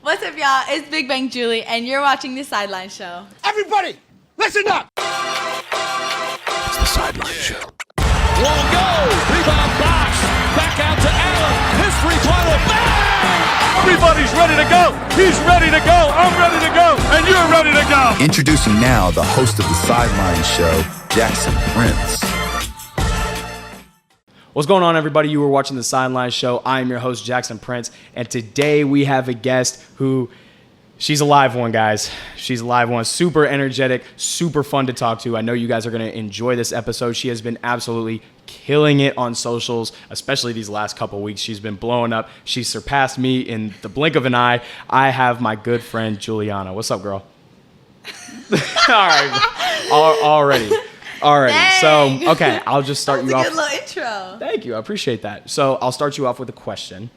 What's up, y'all? It's Big Bang Julie, and you're watching The Sideline Show. Everybody, listen up! It's The Sideline Show. Long go, rebound box, back out to Allen, his three-pointer, bang! Everybody's ready to go. He's ready to go. I'm ready to go, and you're ready to go. Introducing now the host of The Sideline Show, Jackson Prince. What's going on, everybody? You were watching The Sideline Show. I am your host, Jackson Prince, and today we have a guest who, she's a live one, guys. She's a live one. Super energetic, super fun to talk to. I know you guys are going to enjoy this episode. She has been absolutely killing it on socials, especially these last couple weeks. She's been blowing up. She's surpassed me in the blink of an eye. I have my good friend, Julianna. What's up, girl? All right. Already. Dang. So, okay, I'll just start you off. That was a good little intro. Thank you. I appreciate that. So I'll start you off with a question.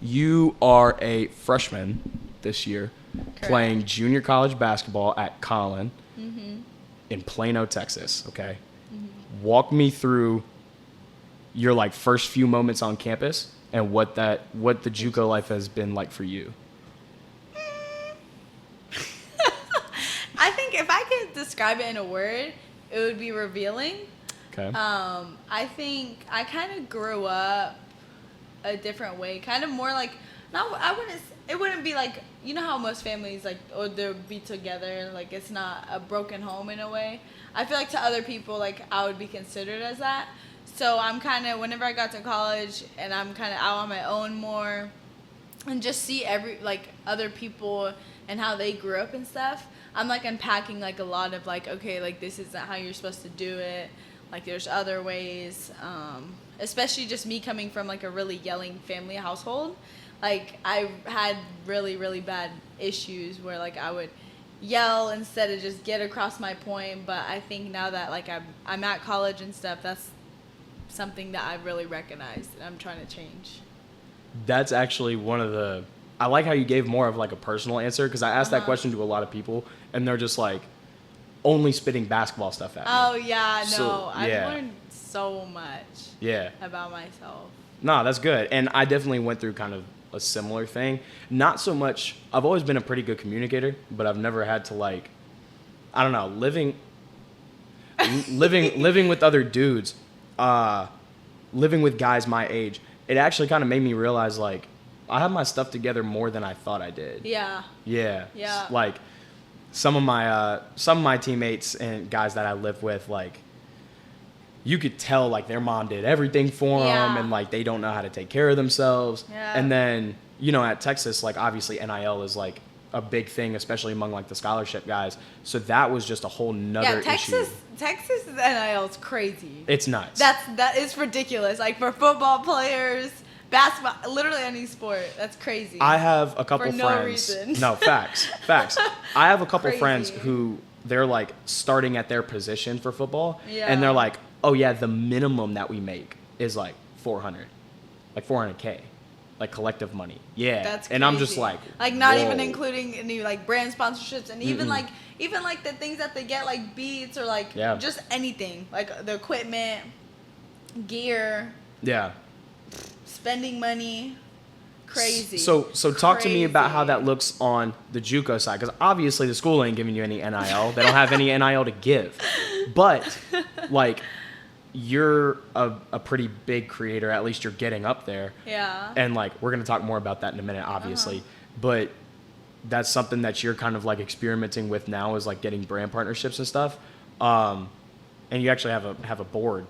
You are a freshman this year. Correct. Playing junior college basketball at Collin in Plano, Texas, okay? Walk me through your first few moments on campus and what the JuCo life has been like for you. I think if I could describe it in a word, it would be revealing. Okay. I think I kind of grew up a different way, kind of more like, it wouldn't be like, you know how most families they'll be together, like it's not a broken home in a way. I feel like to other people, I would be considered as that. So I'm kind of, whenever I got to college and I'm kind of out on my own more and just see other people and how they grew up and stuff, I'm unpacking a lot of okay, this isn't how you're supposed to do it. There's other ways, especially just me coming from a really yelling family household. I had really, really bad issues where I would yell instead of just get across my point. But I think now that I'm at college and stuff, that's something that I've really recognized and I'm trying to change. That's actually one of the... I like how you gave more of a personal answer, because I asked that question to a lot of people and they're just only spitting basketball stuff at me. Oh, yeah, no. So, yeah. I've learned so much about myself. No, that's good. And I definitely went through kind of a similar thing. Not so much, I've always been a pretty good communicator, but I've never had to I don't know, living with other dudes, living with guys my age, it actually kind of made me realize I have my stuff together more than I thought I did. Yeah. Yeah. Yeah. Some of my teammates and guys that I live with, you could tell their mom did everything for them, and they don't know how to take care of themselves. Yeah. And then at Texas, obviously NIL is a big thing, especially among the scholarship guys. So that was just a whole nother issue. Texas NIL is crazy. It's nuts. That is ridiculous. For football players, basketball, literally any sport. That's crazy. I have a couple for friends. No reason. No, facts. I have a couple Crazy. friends who they're starting at their position for football, Yeah. and they're oh yeah, the minimum that we make is 400, $400K, collective money. Yeah. That's crazy. And I'm just not whoa. even including any brand sponsorships, and even the things that they get beats or just anything the equipment, gear. Yeah. Spending money, crazy. So talk to me about how that looks on the JuCo side, because obviously the school ain't giving you any NIL. They don't have any NIL to give. But you're a pretty big creator. At least you're getting up there. Yeah. And we're gonna talk more about that in a minute, obviously. But that's something that you're kind of experimenting with now, is getting brand partnerships and stuff. And you actually have a board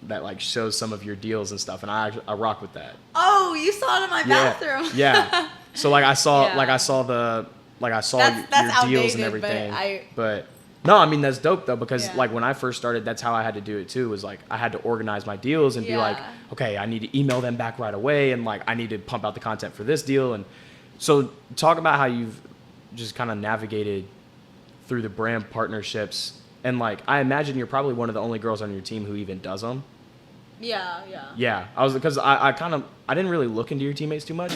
that shows some of your deals and stuff, and I rock with that. Oh, you saw it in my bathroom. Yeah. So I saw Yeah. I saw that's your deals and outdated, everything. But no, I mean that's dope though, because Yeah. when I first started, that's how I had to do it too. Was I had to organize my deals and be okay, I need to email them back right away, and I need to pump out the content for this deal. And so talk about how you've just kind of navigated through the brand partnerships. And I imagine you're probably one of the only girls on your team who even does them. Yeah. Yeah, because I didn't really look into your teammates too much,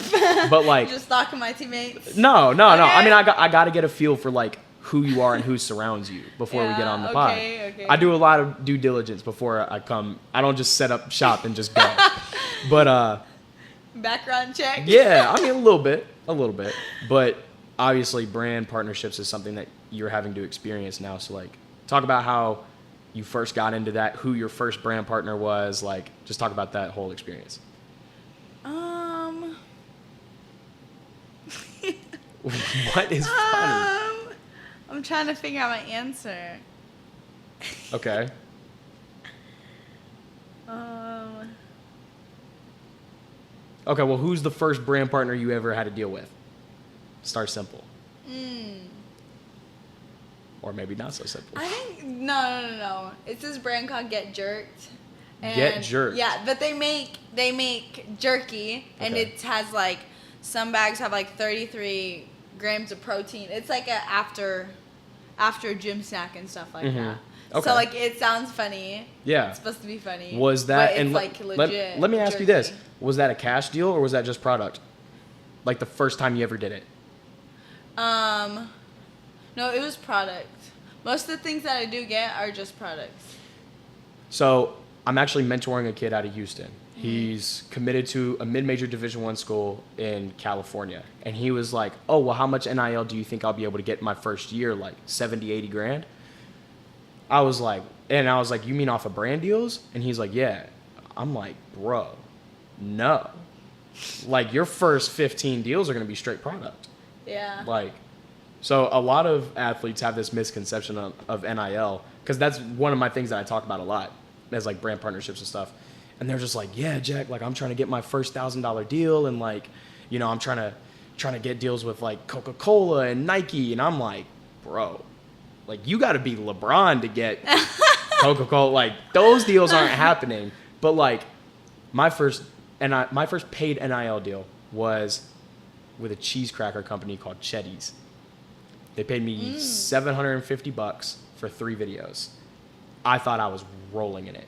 but just stalking my teammates. No. Okay. I mean, I got to get a feel for who you are and who surrounds you before we get on the pod. Okay. I do a lot of due diligence before I come. I don't just set up shop and just go. But background check. Yeah, I mean, a little bit. But obviously, brand partnerships is something that you're having to experience now. So, like, talk about how you first got into that, who your first brand partner was. Like, just talk about that whole experience. What is funny? I'm trying to figure out my answer. Okay. Okay, well, who's the first brand partner you ever had to deal with? Start simple. Or maybe not so simple. I think no. It's this brand called Get Jerked. And Get Jerked. Yeah, but they make jerky, and Okay. it has like some bags have like 33 grams of protein. It's like a after gym snack and stuff like that. Okay. So like it sounds funny. Yeah. It's supposed to be funny. Was that but it's and like legit? let me ask you this: jerky. was that a cash deal or was that just product? Like the first time you ever did it? No, it was product. Most of the things that I do get are just products. So I'm actually mentoring a kid out of Houston. He's committed to a mid-major Division I school in California. And he was like, oh, well, how much NIL do you think I'll be able to get in my first year? Like 70, 80 grand? I was like, you mean off of brand deals? And he's like, yeah. I'm like, bro, no. Like your first 15 deals are going to be straight product. Yeah. Like, so a lot of athletes have this misconception of NIL because that's one of my things that I talk about a lot as like brand partnerships and stuff. And they're just like, yeah, Jack, like I'm trying to get my first $1,000 deal. And like, you know, I'm trying to get deals with like Coca-Cola and Nike. And I'm like, bro, like you got to be LeBron to get Coca-Cola. Like those deals aren't happening. But like my first paid NIL deal was with a cheese cracker company called Chetty's. They paid me $750 for 3 videos. I thought I was rolling in it.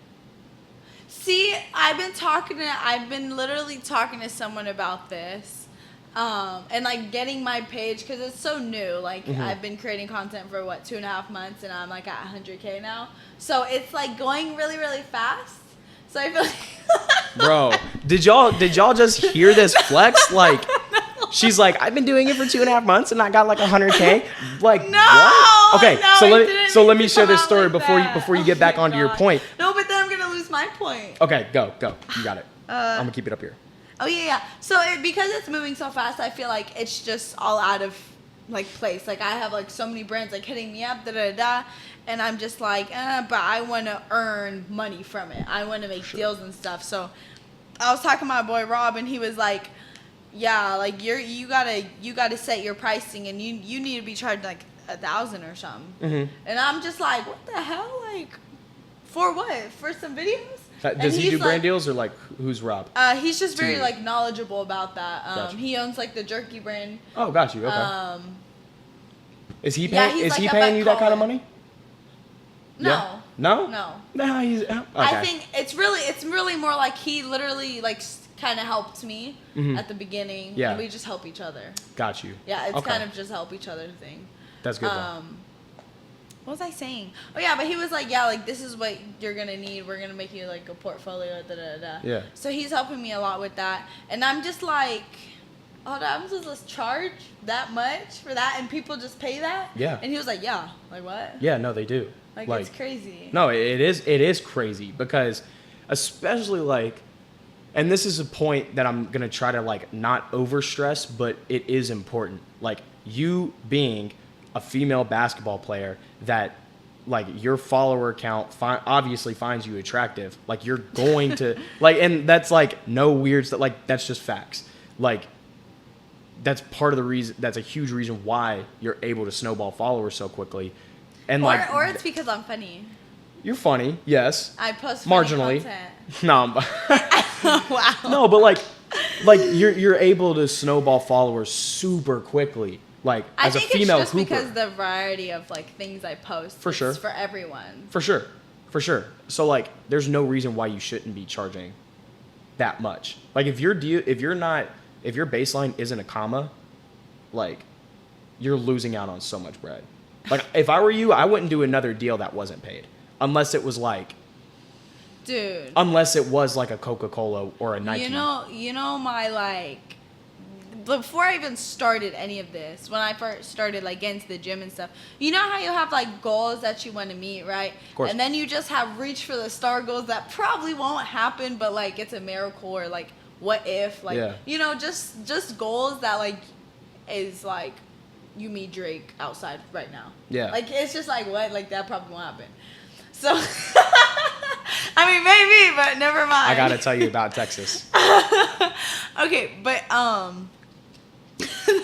See, I've been literally talking to someone about this, and like getting my page because it's so new. Like I've been creating content for 2.5 months, and I'm like at 100K now. So it's like going really, really fast. So I feel like, bro, did y'all just hear this flex? Like, she's like, I've been doing it for 2.5 months, and I got like 100K. Like, no, what? Okay, no, so let me share this come out story like before you that. get back Oh my onto your God. point. No, but then I'm gonna lose my point. Okay, go. You got it. I'm gonna keep it up here. Oh yeah. So because it's moving so fast, I feel like it's just all out of like place. Like I have like so many brands like hitting me up, and I'm just like, but I want to earn money from it. I want to make deals and stuff. So I was talking to my boy Rob, and he was like, yeah, like you gotta set your pricing, and you need to be charged like 1,000 or something. And I'm just like, what the hell? Like, for what? For some videos? Does he do brand deals or like who's Rob? He's just very you. like knowledgeable about that. Gotcha. He owns like the jerky brand. Oh, got you. Okay. Is he yeah, paying? he's Is like he up paying at you that kind of Collab. money? No. Yeah. No. No. No, he's okay. I think it's really more like he literally like kind of helped me at the beginning. Yeah. And we just help each other. Got you. Yeah, it's Okay. kind of just help each other thing. That's good. Though. What was I saying? Oh yeah, but he was like, yeah, like this is what you're gonna need. We're gonna make you like a portfolio. Yeah. So he's helping me a lot with that, and I'm just like, oh, I'm supposed to charge that much for that, and people just pay that. Yeah. And he was like, yeah, like what? Yeah, no, they do. Like it's crazy. No, it is crazy because especially like, and this is a point that I'm going to try to like not over stress, but it is important. Like you being a female basketball player that like your follower count obviously finds you attractive. Like you're going to like, and that's like no weird stuff. Like that's just facts. Like that's part of the reason, that's a huge reason why you're able to snowball followers so quickly. And or it's because I'm funny. You're funny, yes. I post funny marginally. content. No, Wow. no, but like you're able to snowball followers super quickly. Like I as a think female it's just hooper. because the variety of like things I post. For sure. It's for everyone. For sure. So like, there's no reason why you shouldn't be charging that much. Like if your baseline isn't a comma, like you're losing out on so much bread. Like if I were you, I wouldn't do another deal that wasn't paid, unless it was like Dude. Unless it was like a Coca-Cola or a Nike. You know my like. Before I even started any of this, when I first started like getting to the gym and stuff, you know how you have like goals that you want to meet, right? Of course. And then you just have reach for the star goals that probably won't happen, but like it's a miracle or like what if, like just goals that like is like you meet Drake outside right now. Yeah. Like it's just like what, like that probably won't happen. So I mean maybe, but never mind. I gotta tell you about Texas. Okay, but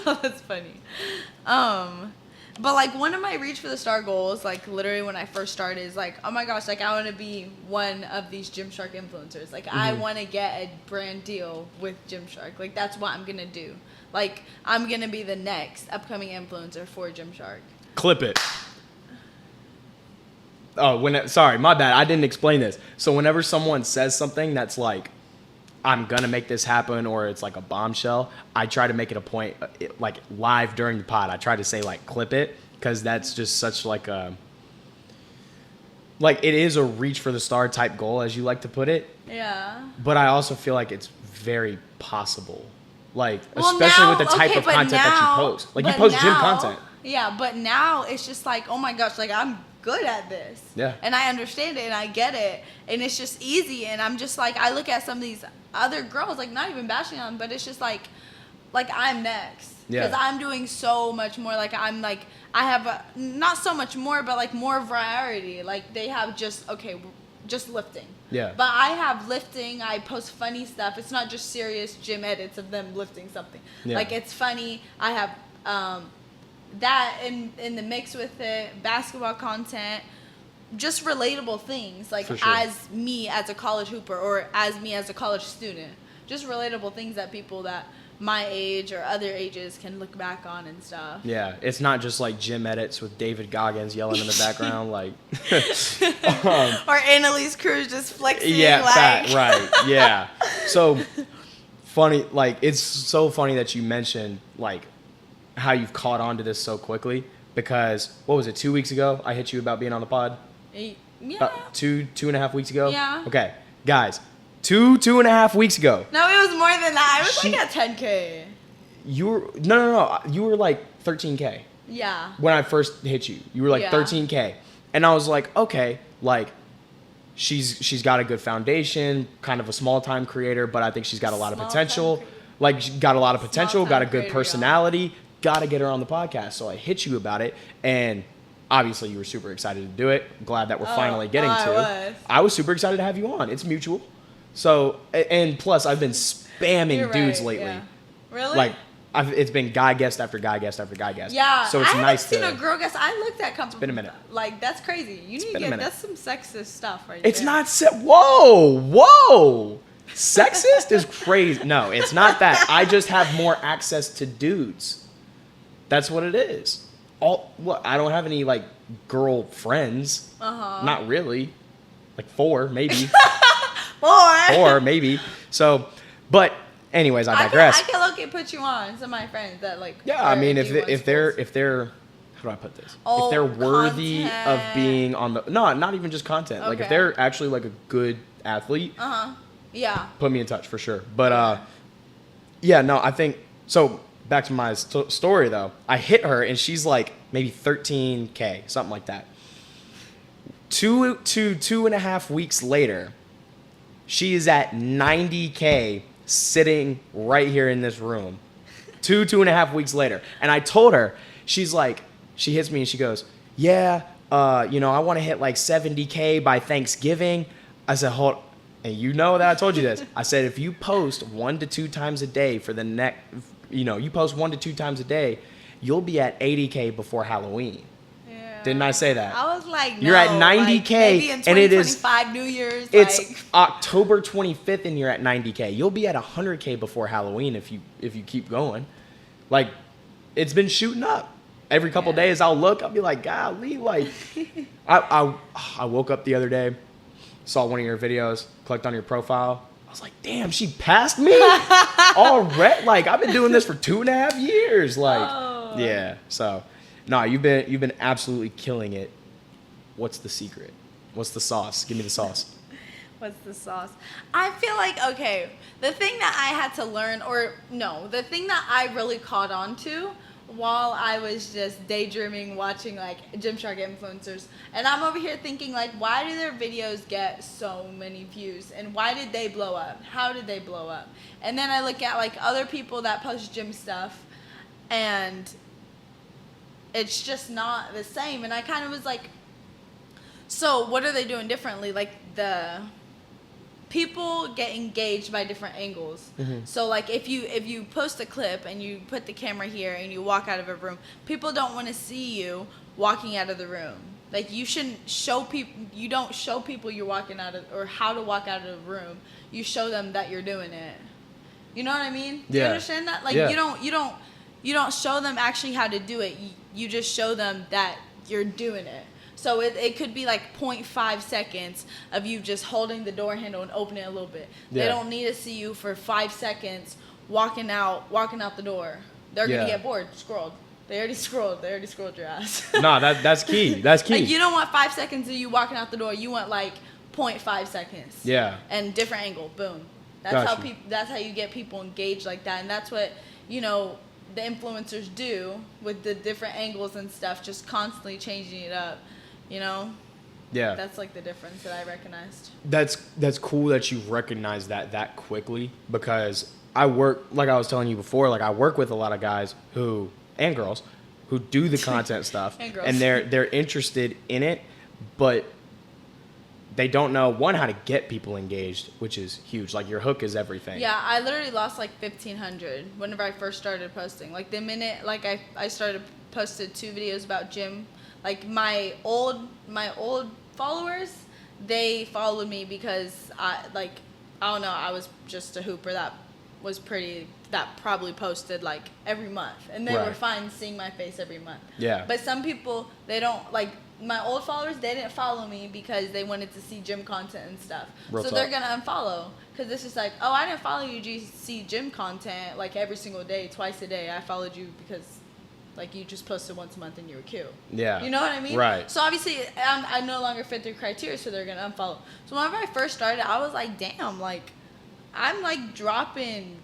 no, that's funny. But like one of my reach for the star goals, like literally when I first started, is like, oh my gosh, like I want to be one of these Gymshark influencers. Like I want to get a brand deal with Gymshark. Like that's what I'm gonna do. Like I'm gonna be the next upcoming influencer for Gymshark. Clip it. Oh, sorry, my bad. I didn't explain this. So whenever someone says something that's like, I'm gonna make this happen, or it's like a bombshell, I try to make it a point, like live during the pod. I try to say like clip it, because that's just such like a, like it is a reach for the star type goal, as you like to put it. Yeah. But I also feel like it's very possible, like Well, especially now, with the type okay, of but content that you post. Like you but post gym now- content. Yeah, but now it's just like, oh my gosh, like I'm good at this. Yeah. And I understand it and I get it. And it's just easy. And I'm just like, I look at some of these other girls, like not even bashing on them, but it's just like I'm next. Yeah. Because I'm doing so much more. Like I'm like, I have not so much more, but like more variety. Like they have just lifting. Yeah. But I have lifting. I post funny stuff. It's not just serious gym edits of them lifting something. Yeah. Like it's funny. I have that in the mix with it, basketball content, just relatable things. Like For sure. as me as a college hooper or as me as a college student, just relatable things that people that my age or other ages can look back on and stuff. Yeah, it's not just like gym edits with David Goggins yelling in the background, like. Or Annalise Cruz just flexing. Yeah, like. right. Yeah. So funny, like it's so funny that you mentioned like how you've caught on to this so quickly, because what was it, 2 weeks ago I hit you about being on the pod? Yeah. About two and a half weeks ago. Yeah. Okay, guys, two and a half weeks ago. No, it was more than that. I was like at 10K. You were no. You were like 13K. Yeah. When I first hit you, you were like Yeah. 13K, and I was like, okay, like she's got a good foundation, kind of a small time creator, but I think she's got a lot of potential. Like she got a lot of potential, got a good creator, personality. Got to get her on the podcast. So I hit you about it, and obviously you were super excited to do it. Glad that we're finally getting to. I was super excited to have you on. It's mutual. So, and plus I've been spamming You're dudes right, lately. yeah. Really? Like it's been guy guest after guy guest after guy guest. Yeah. So it's I nice haven't seen to. a girl guest. I looked at couple. been a minute. Like that's crazy. You need to been a get minute. that's some sexist stuff right It's there. not whoa. Sexist is crazy. No, it's not that. I just have more access to dudes. That's what it is. I don't have any like girl friends. Not really. Like 4 maybe. 4 maybe. So, but anyways, I digress. I can look and put you on some of my friends that like. Yeah, I mean, if they're how do I put this? Oh, if they're worthy of content. being on the not even just content. Like if Okay. they're actually like a good athlete, Yeah. put me in touch for sure. But yeah, no, I think so. Back to my story though. I hit her and she's like maybe 13K, something like that. 2.5 weeks later, she is at 90K sitting right here in this room. 2.5 weeks later. And I told her, she's like, she hits me and she goes, yeah, I want to hit like 70K by Thanksgiving. I said, hold, and you know that I told you this. I said, if you post 1 to 2 times a day for the next, you post 1 to 2 times a day, you'll be at 80K before Halloween. Yeah. Didn't I say that? I was like, You're at no, 90K, like, maybe in and it is 2025 New Year's. It's like, October 25th and you're at 90K. You'll be at 100K before Halloween if you keep going. Like, it's been shooting up. Every couple days I'll look, I'll be like, golly, like I woke up the other day, saw one of your videos, clicked on your profile. I was like, damn, she passed me already. Like, I've been doing this for 2.5 years. Like, yeah. So, no, you've been absolutely killing it. What's the secret? What's the sauce? Give me the sauce. What's the sauce? I feel like, okay, the thing that I had to learn, the thing that I really caught on to while I was just daydreaming, watching like Gymshark influencers, and I'm over here thinking like, why do their videos get so many views, and why did they blow up? How did they blow up? And then I look at like other people that post gym stuff, and it's just not the same. And I kind of was like, so what are they doing differently? Like the people get engaged by different angles. Mm-hmm. So like if you post a clip and you put the camera here and you walk out of a room, people don't want to see you walking out of the room. Like you shouldn't show people, you don't show people you're walking out of, or how to walk out of the room. You show them that you're doing it. You know what I mean? Do you understand that? Like you don't show them actually how to do it. You just show them that you're doing it. So it could be like 0.5 seconds of you just holding the door handle and opening it a little bit. Yeah. They don't need to see you for 5 seconds walking out the door. They're gonna get bored. Scrolled. They already scrolled your ass. No, that's key. That's key. Like you don't want 5 seconds of you walking out the door. You want like 0.5 seconds. Yeah. And different angle. Boom. That's how you get people engaged like that. And that's what, the influencers do with the different angles and stuff, just constantly changing it up. Yeah, that's like the difference that I recognized. That's cool that you recognize that quickly, because I work, like I was telling you before, like I work with a lot of guys and girls who do the content stuff and they're interested in it, but they don't know how to get people engaged, which is huge. Like your hook is everything. Yeah, I literally lost like 1,500 whenever I first started posting. Like the minute like I posted 2 videos about gym. Like my old followers, they followed me because I don't know, I was just a hooper that probably posted like every month, and they were fine seeing my face every month. Yeah. But some people, they don't, like my old followers, they didn't follow me because they wanted to see gym content and stuff. They're gonna unfollow because it's just like, oh, I didn't follow you to see gym content like every single day, twice a day. I followed you because like you just posted once a month and you were cute. Yeah. You know what I mean? Right. So obviously I no longer fit their criteria, so they're gonna unfollow. So whenever I first started, I was like, damn, like I'm like dropping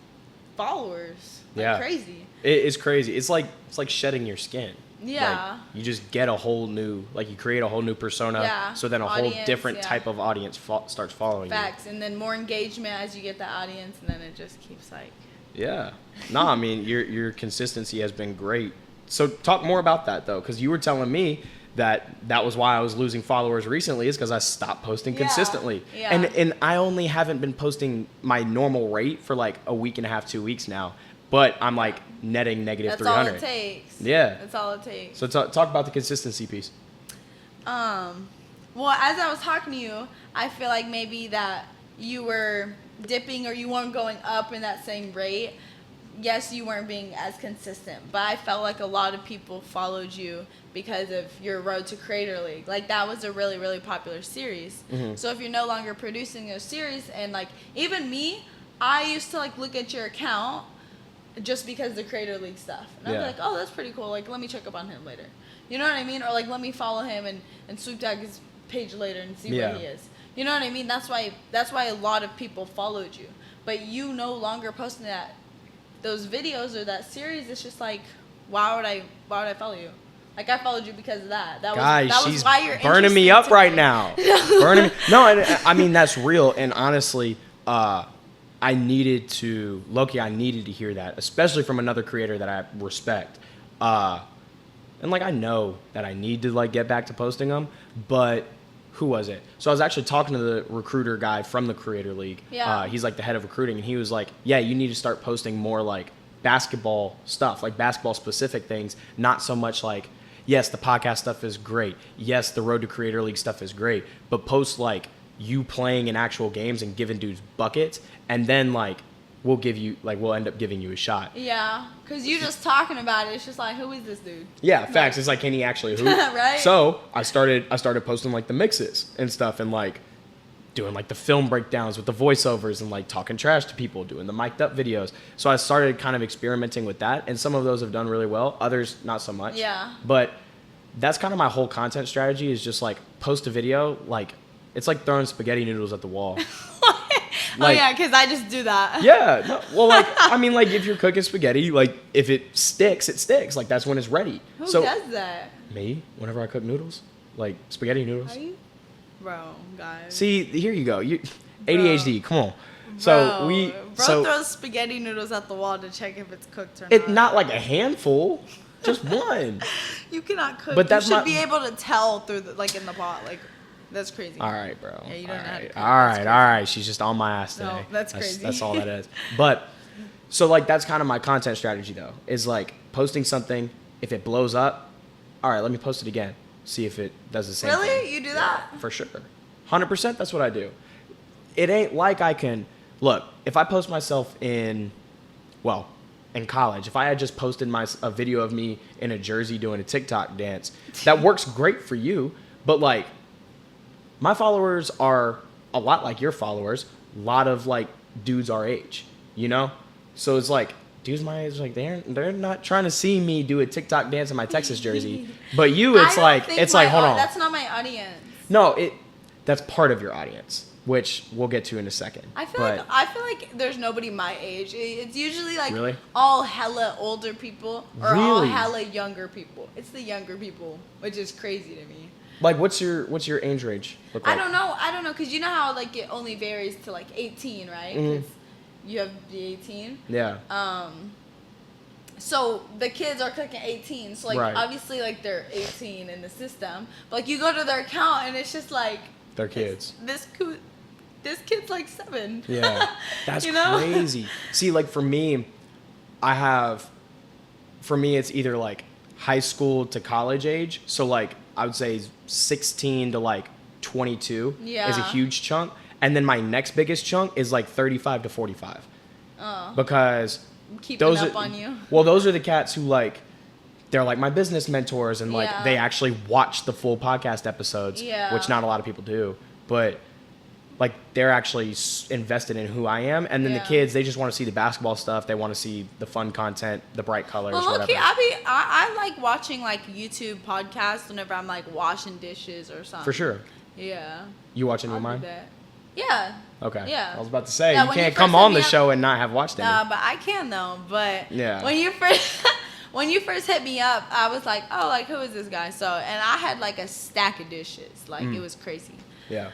followers like crazy. It's crazy. It's like shedding your skin. Yeah. Like, you just get a whole new, like you create a whole new persona. Yeah. So then a whole different type of audience starts following you. Facts. And then more engagement as you get the audience, and then it just keeps like. Yeah. No, I mean your consistency has been great. So talk more about that though, because you were telling me that was why I was losing followers recently, is because I stopped posting consistently. Yeah. And I only haven't been posting my normal rate for like a week and a half, 2 weeks now. But I'm like netting negative 300. That's all it takes. Yeah. That's all it takes. So talk about the consistency piece. Well, as I was talking to you, I feel like maybe that you were dipping or you weren't going up in that same rate. Yes, you weren't being as consistent, but I felt like a lot of people followed you because of your Road to Creator League. Like that was a really, really popular series. Mm-hmm. So if you're no longer producing those series, and like even me, I used to like look at your account just because of the Creator League stuff. And I'd be like, oh, that's pretty cool. Like, let me check up on him later. You know what I mean? Or like, let me follow him and swoop tag his page later and see where he is. You know what I mean? That's why a lot of people followed you. But you no longer posting those videos or that series. It's just like, why would I follow you? Like I followed you because of that. Guys, that was why you're burning me up right now. Burning me. No, I mean that's real. And honestly, I needed to hear that, especially from another creator that I respect. And like I know that I need to like get back to posting them, but who was it? So I was actually talking to the recruiter guy from the Creator League. Yeah. He's like the head of recruiting, and he was like, yeah, you need to start posting more like basketball stuff, like basketball specific things, not so much like, yes, the podcast stuff is great. Yes, the Road to Creator League stuff is great, but post like you playing in actual games and giving dudes buckets, and then like we'll end up giving you a shot. Yeah, because you just talking about it, it's just like, who is this dude? Yeah, facts. It's like, can he actually hoop? Right. So I started posting like the mixes and stuff, and like doing like the film breakdowns with the voiceovers and like talking trash to people, doing the mic'd up videos. So I started kind of experimenting with that, and some of those have done really well. Others not so much. Yeah. But that's kind of my whole content strategy, is just like post a video like It's like throwing spaghetti noodles at the wall. Oh yeah, because I just do that. Yeah. No, well, like, I mean, like, if you're cooking spaghetti, like, if it sticks, it sticks. Like, that's when it's ready. Who does that? Me, whenever I cook noodles. Like, spaghetti noodles. Are you? Bro, guys. See, here you go. ADHD, come on. So Bro throws spaghetti noodles at the wall to check if it's cooked or not. Not like a handful, just one. You cannot cook. But that's you should be able to tell through in the pot. Like, that's crazy. All right, bro. Yeah, you don't know how to cook. All right. She's just on my ass today. No, that's crazy. That's all that is. But so like that's kind of my content strategy though. Is like posting something. If it blows up, all right, let me post it again. See if it does the same thing. Really? You do that? For sure. 100%. That's what I do. It ain't like I can look. If I post myself in college, if I had just posted a video of me in a jersey doing a TikTok dance, that works great for you. But like, my followers are a lot like your followers. A lot of like dudes our age, you know. So it's like dudes my age, like they're not trying to see me do a TikTok dance in my Texas jersey. But you, it's like hold on. That's not my audience. No, that's part of your audience, which we'll get to in a second. I feel like there's nobody my age. It's usually like really? all hella older people or really? all hella younger people. It's the younger people, which is crazy to me. Like, what's your age range look like? I don't know, because you know how like it only varies to like 18, right? Mm-hmm. 'Cause you have the 18. Yeah. So the kids are clicking 18, so like obviously like they're 18 in the system. But like you go to their account and it's just like they're kids. This kid's like 7. Yeah, that's crazy. See, like for me, it's either like high school to college age. So like I would say 16 to like 22 is a huge chunk. And then my next biggest chunk is like 35 to 45. Because keeping up on you. Well, those are the cats who like, they're like my business mentors and like they actually watch the full podcast episodes, which not a lot of people do. But like they're actually invested in who I am. And then the kids, they just want to see the basketball stuff. They want to see the fun content, the bright colors, whatever. I like watching like YouTube podcasts whenever I'm like washing dishes or something. For sure. Yeah. You watch any of mine? Yeah. Okay. Yeah. I was about to say, Yeah, you can't come on the show and not have watched any. But I can though. But when you first hit me up, I was like, oh, like who is this guy? So, and I had like a stack of dishes. Like it was crazy. Yeah.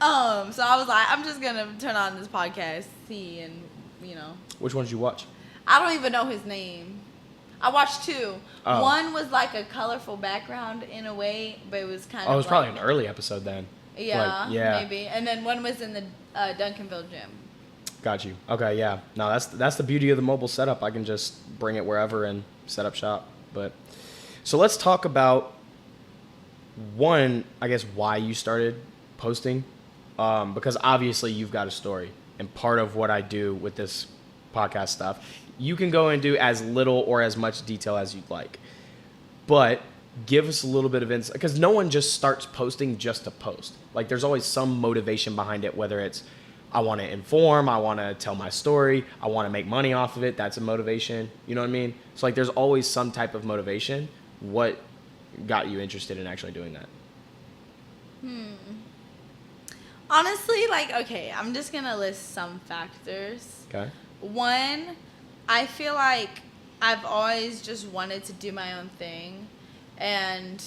So I was like, I'm just gonna turn on this podcast, see, and you know. Which ones did you watch? I don't even know his name. I watched 2. Oh. One was like a colorful background in a way, but it was kind of. Oh, it was like, probably an early episode then. Yeah, like, yeah, maybe. And then one was in the Duncanville gym. Got you. Okay, yeah. No, that's the beauty of the mobile setup. I can just bring it wherever and set up shop. But so let's talk about one, I guess, why you started posting, because obviously you've got a story, and part of what I do with this podcast stuff, you can go into as little or as much detail as you'd like, but give us a little bit of insight, because no one just starts posting just to post. Like there's always some motivation behind it, whether it's I want to inform, I want to tell my story, I want to make money off of it. That's a motivation. You know what I mean? So like there's always some type of motivation. What got you interested in actually doing that? Honestly, like, okay, I'm just going to list some factors. Okay. One, I feel like I've always just wanted to do my own thing. And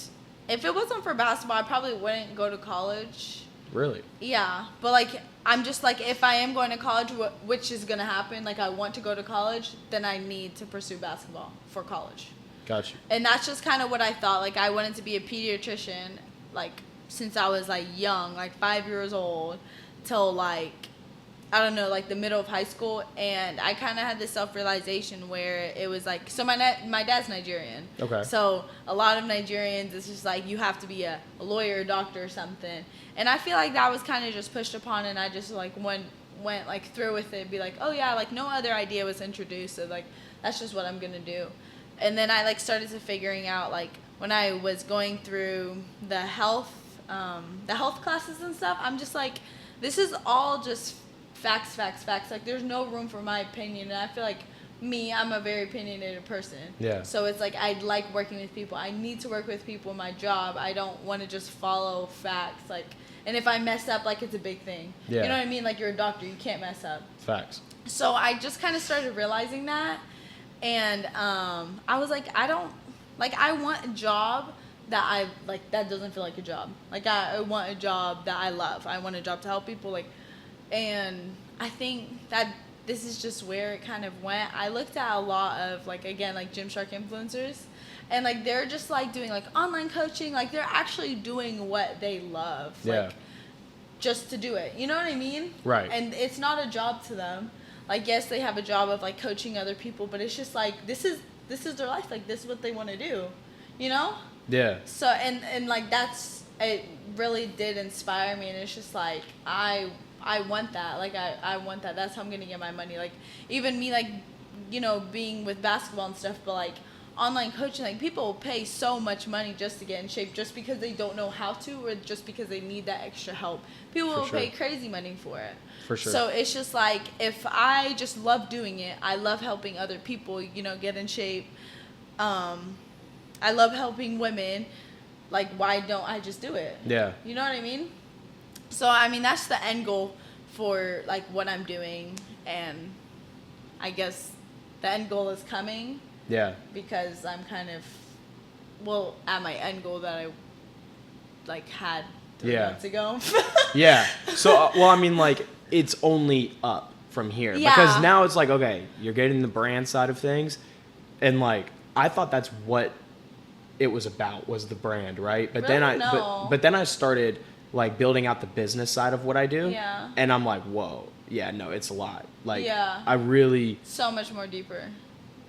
if it wasn't for basketball, I probably wouldn't go to college. Really? Yeah. But, like, I'm just like, if I am going to college, which is going to happen, like, I want to go to college, then I need to pursue basketball for college. Got you. And that's just kind of what I thought. Like, I wanted to be a pediatrician, like, since I was, like, young, like, 5 years old, till, like, I don't know, like, the middle of high school. And I kind of had this self-realization where it was, like, so my dad's Nigerian. Okay. So a lot of Nigerians, it's just, like, you have to be a lawyer, doctor, or something. And I feel like that was kind of just pushed upon, and I just, like, went like, through with it, be like, oh, yeah, like, no other idea was introduced, so, like, that's just what I'm going to do. And then I, like, started to figuring out, like, when I was going through the health classes and stuff, I'm just like, this is all just facts. Like, there's no room for my opinion. And I feel like I'm a very opinionated person. Yeah. So it's like I like working with people. I need to work with people in my job. I don't want to just follow facts. Like, and if I mess up, like, it's a big thing. Yeah. You know what I mean? Like, you're a doctor. You can't mess up. Facts. So I just kind of started realizing that. And I was like, I want a job that that doesn't feel like a job. Like, I want a job that I love. I want a job to help people. Like, and I think that this is just where it kind of went. I looked at a lot of, like, again, like, Gymshark influencers. And, like, they're just, like, doing, like, online coaching. Like, they're actually doing what they love. Yeah. Like, just to do it. You know what I mean? Right. And it's not a job to them. Like, yes, they have a job of, like, coaching other people. But it's just, like, this is their life. Like, this is what they want to do. You know? Yeah. So, and like, it really did inspire me. And it's just, like, I want that. Like, I want that. That's how I'm going to get my money. Like, even me, like, you know, being with basketball and stuff, but, like, online coaching, like, people pay so much money just to get in shape just because they don't know how to or just because they need that extra help. People will pay crazy money for it. For sure. So it's just, like, if I just love doing it, I love helping other people, you know, get in shape. I love helping women. Like, why don't I just do it? Yeah. You know what I mean? So, I mean, that's the end goal for, like, what I'm doing. And I guess the end goal is coming. Yeah. Because I'm kind of, well, at my end goal that I, like, had 3 months ago. Yeah. So, well, I mean, like, it's only up from here. Yeah. Because now it's like, okay, you're getting the brand side of things. And, like, I thought that's what it was about, was the brand, right? But Really? then No. but then I started, like, building out the business side of what I do. Yeah. And I'm like, whoa, yeah, no, it's a lot. Like, Yeah. I really, So much more deeper.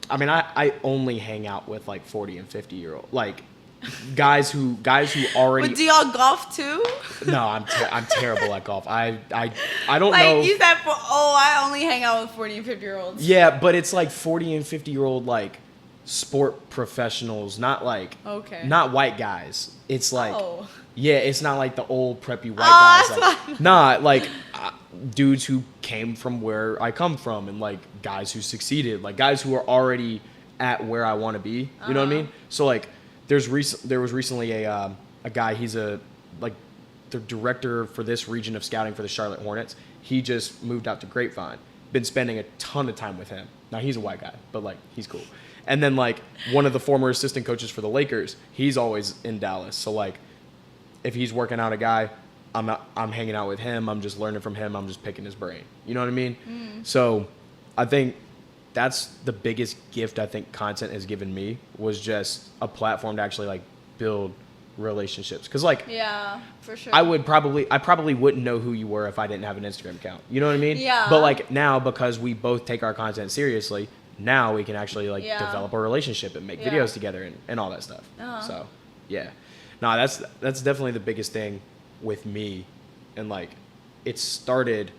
I mean, I only hang out with, like, 40 and 50-year-old, like, guys who already. But do y'all golf too? No, I'm terrible at golf. I don't Like, know. you said, I only hang out with 40 and 50-year-olds. Yeah, but it's like 40 and 50-year-old, like, sport professionals, not like, Okay. not white guys. It's like, Oh. yeah, it's not like the old preppy white guys. that's Like, fine. nah, like dudes who came from where I come from, and, like, guys who succeeded, like, guys who are already at where I want to be. You know what I mean? So, like, there was recently a guy. He's like the director for this region of scouting for the Charlotte Hornets. He just moved out to Grapevine. Been spending a ton of time with him. Now, he's a white guy, but, like, he's cool. And then, like, one of the former assistant coaches for the Lakers, he's always in Dallas. So, like, if he's working out a guy, I'm hanging out with him. I'm just learning from him. I'm just picking his brain. You know what I mean? So I think that's the biggest gift I think content has given me, was just a platform to actually, like, build relationships. Because, like, Yeah, for sure. I probably wouldn't know who you were if I didn't have an Instagram account. You know what I mean? Yeah. But, like, now, because we both take our content seriously, now we can actually, like, Yeah. develop a relationship and make Yeah. videos together and all that stuff. Uh-huh. So, yeah. No, that's definitely the biggest thing with me. And, like, it started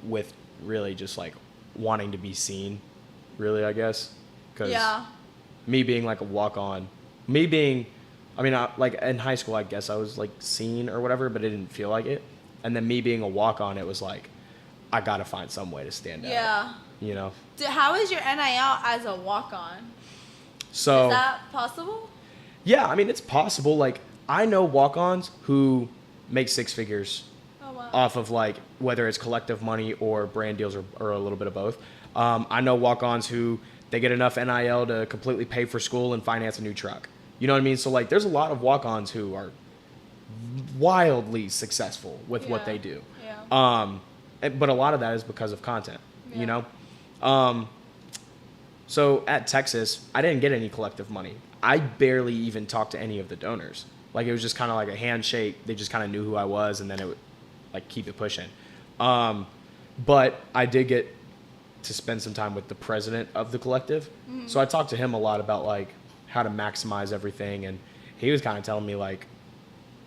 with really just, like, wanting to be seen, really, I guess. Because Yeah. me being, like, a walk-on, like, in high school, I guess I was, like, seen or whatever, but it didn't feel like it. And then me being a walk-on, it was like, I got to find some way to stand out. Yeah. You know? How is your NIL as a walk-on? So, Is that possible? yeah, I mean, it's possible. Like, I know walk-ons who make 6 figures Oh, wow. off of, like, whether it's collective money or brand deals or a little bit of both. I know walk-ons who they get enough NIL to completely pay for school and finance a new truck. You know what I mean? So, like, there's a lot of walk-ons who are wildly successful with what Yeah. they do. Yeah. But a lot of that is because of content, Yeah. you know? So at Texas, I didn't get any collective money. I barely even talked to any of the donors. Like, it was just kind of like a handshake. They just kind of knew who I was, and then it would, like, keep it pushing. But I did get to spend some time with the president of the collective. Mm-hmm. So I talked to him a lot about, like, how to maximize everything. And he was kind of telling me, like,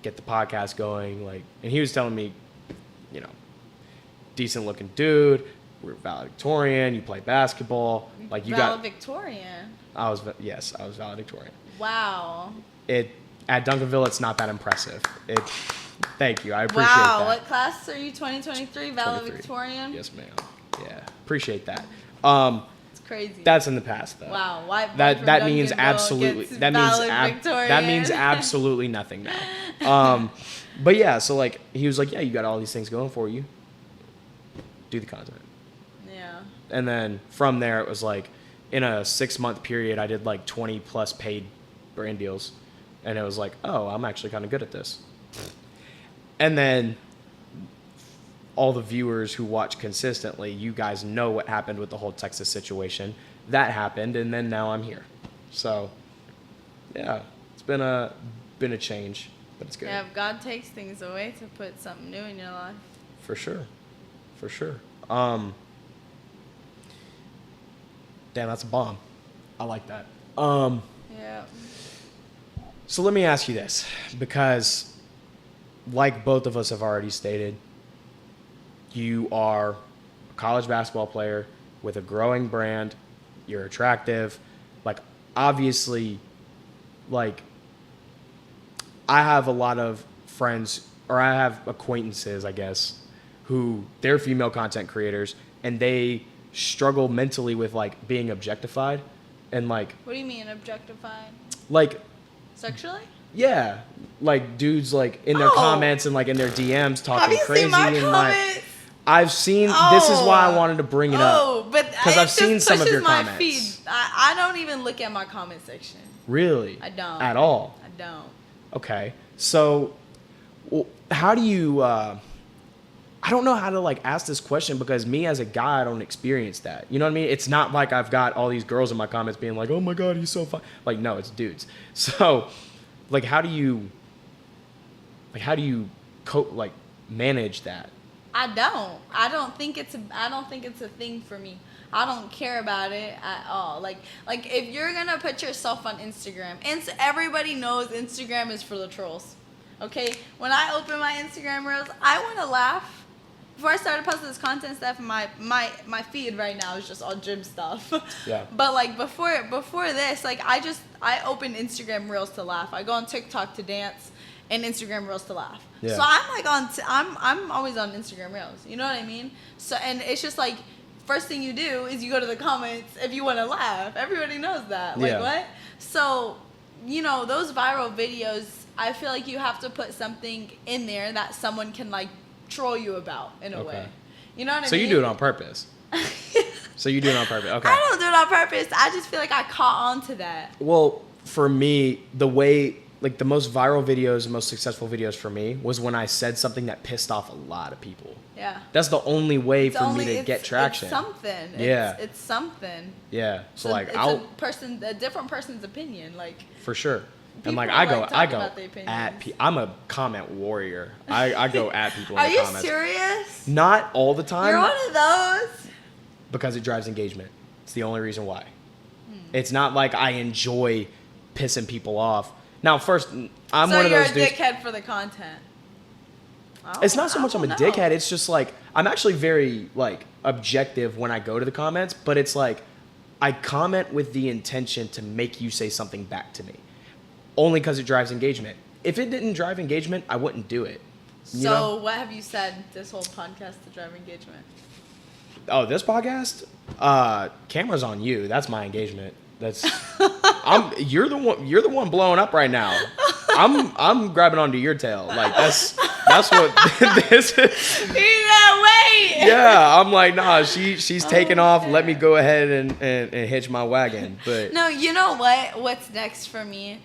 get the podcast going. Like, and he was telling me, you know, decent looking dude, we're valedictorian, you play basketball. Like, you got, Valedictorian. I was valedictorian. Wow. At Duncanville, it's not that impressive. Thank you. I appreciate Wow. that. What class are you? 2023 23. valedictorian? Yes, ma'am. Yeah. Appreciate that. It's crazy. That's in the past, though. Wow. Why That means absolutely. That means absolutely nothing now. But yeah, so like he was like, yeah, you got all these things going for you. Do the content. Yeah. And then from there, it was like in a 6-month period, I did like 20 plus paid brand deals, and it was like, oh, I'm actually kind of good at this. And then all the viewers who watch consistently, you guys know what happened with the whole Texas situation. That happened, and then now I'm here. So, yeah, it's been a change, but it's good. Yeah, if God takes things away to put something new in your life. For sure. Damn, that's a bomb. I like that. Yeah. So let me ask you this, because like both of us have already stated, you are a college basketball player with a growing brand. You're attractive. Like, obviously, like, I have a lot of friends, or I have acquaintances, I guess, who they're female content creators, and they struggle mentally with, like, being objectified. And, like... What do you mean, objectified? Like... Sexually? Yeah. Like, dudes, like, in their comments and, like, in their DMs talking Have you crazy. seen my and, comments? like... I've seen... This is why I wanted to bring it up. Oh, but because I've seen some of your my comments. Feed. I don't even look at my comment section. Really? I don't. At all? I don't. Okay. So, how do you... I don't know how to, like, ask this question, because me as a guy, I don't experience that. You know what I mean? It's not like I've got all these girls in my comments being like, oh my God, he's so fun. Like, no, it's dudes. So, like, how do you manage that? I don't think it's a thing for me. I don't care about it at all. Like if you're gonna put yourself on Instagram, and everybody knows Instagram is for the trolls. Okay? When I open my Instagram reels, I wanna laugh. Before I started posting this content stuff, my feed right now is just all gym stuff. Yeah. But like before this, like I open Instagram reels to laugh. I go on TikTok to dance, and Instagram reels to laugh. Yeah. So I'm like I'm always on Instagram reels. You know what I mean? So, and it's just like, first thing you do is you go to the comments if you want to laugh. Everybody knows that. Like, Yeah. what? So, you know, those viral videos, I feel like you have to put something in there that someone can like troll you about in a way. You know what I mean? So you do it on purpose. So you do it on purpose. Okay. I don't do it on purpose. I just feel like I caught on to that. Well, for me, the way, like, the most viral videos, the most successful videos for me was when I said something that pissed off a lot of people. Yeah. That's the only way for me to get traction. It's something. Yeah. It's something. Yeah. So, like, it's a different person's opinion. Like, for sure. And, like, people I go about their opinions. at I'm a comment warrior. I go at people in Are the you comments. serious? Not all the time. You're one of those? Because it drives engagement. It's the only reason why. It's not like I enjoy pissing people off. Now, first, I'm so one of those you're a dudes. dickhead for the content. It's not so much I'm a dickhead. It's just like, I'm actually very, like, objective when I go to the comments, but it's like, I comment with the intention to make you say something back to me. Only because it drives engagement. If it didn't drive engagement, I wouldn't do it. You know? What have you said this whole podcast to drive engagement? Oh, this podcast? Camera's on you. That's my engagement. That's you're the one blowing up right now. I'm grabbing onto your tail. Like, that's what this is. He's that way. Yeah, I'm like, nah, she's taking off. Let me go ahead and hitch my wagon. But no, you know what? What's next for me?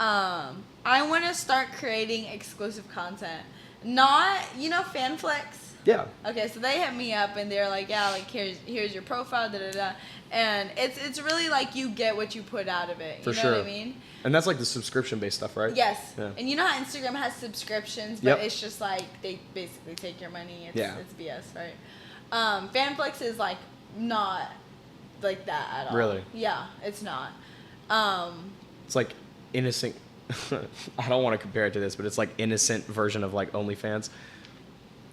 I want to start creating exclusive content. Not, FanFlex. yeah. Okay, so they hit me up and they're like, yeah, like here's your profile, da da da, and it's really like you get what you put out of it. You know what I mean? And that's like the subscription based stuff, right? Yes. Yeah. And you know how Instagram has subscriptions, but it's just like they basically take your money. It's BS, right? FanFlex is like not like that at all. Really? Yeah, it's not. It's like innocent. I don't want to compare it to this, but it's like innocent version of like OnlyFans.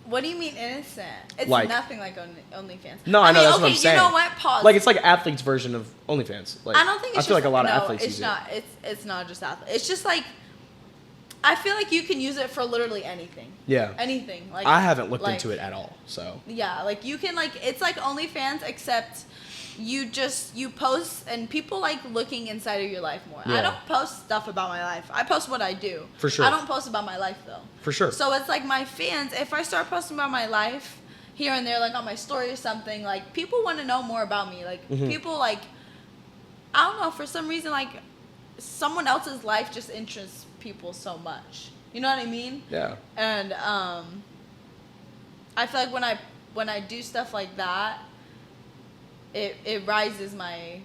What do you mean innocent? It's like, nothing like OnlyFans. No, I know, that's what I'm saying. You know what? Pause. Like, it's like athletes' version of OnlyFans. Like, I don't think it's I feel like a lot of athletes use it. It's not just athletes. It's just like, I feel like you can use it for literally anything. Yeah. Anything. Like, I haven't looked into it at all, so. Yeah, like you can, like, it's like OnlyFans, except you post and people like looking inside of your life more. Yeah. I don't post stuff about my life. I post what I do. For sure. I don't post about my life though. For sure. So it's like my fans, if I start posting about my life here and there, like on my story or something, like people want to know more about me. Like people like, I don't know, for some reason, like someone else's life just interests people so much. You know what I mean? Yeah. And I feel like when I do stuff like that, it rises my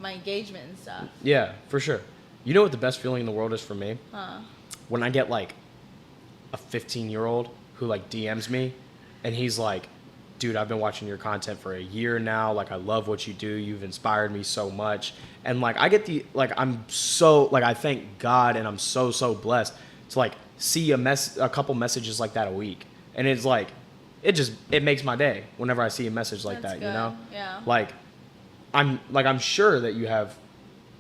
engagement and stuff. Yeah, for sure. You know what the best feeling in the world is for me? When I get like a 15-year-old who like DMs me and he's like, dude, I've been watching your content for a year now. Like, I love what you do. You've inspired me so much. And like, I get I'm so like, I thank God and I'm so blessed to like see a couple messages like that a week. And it's like, it makes my day whenever I see a message like That's that, good. you know? Yeah. Like, I'm sure that you have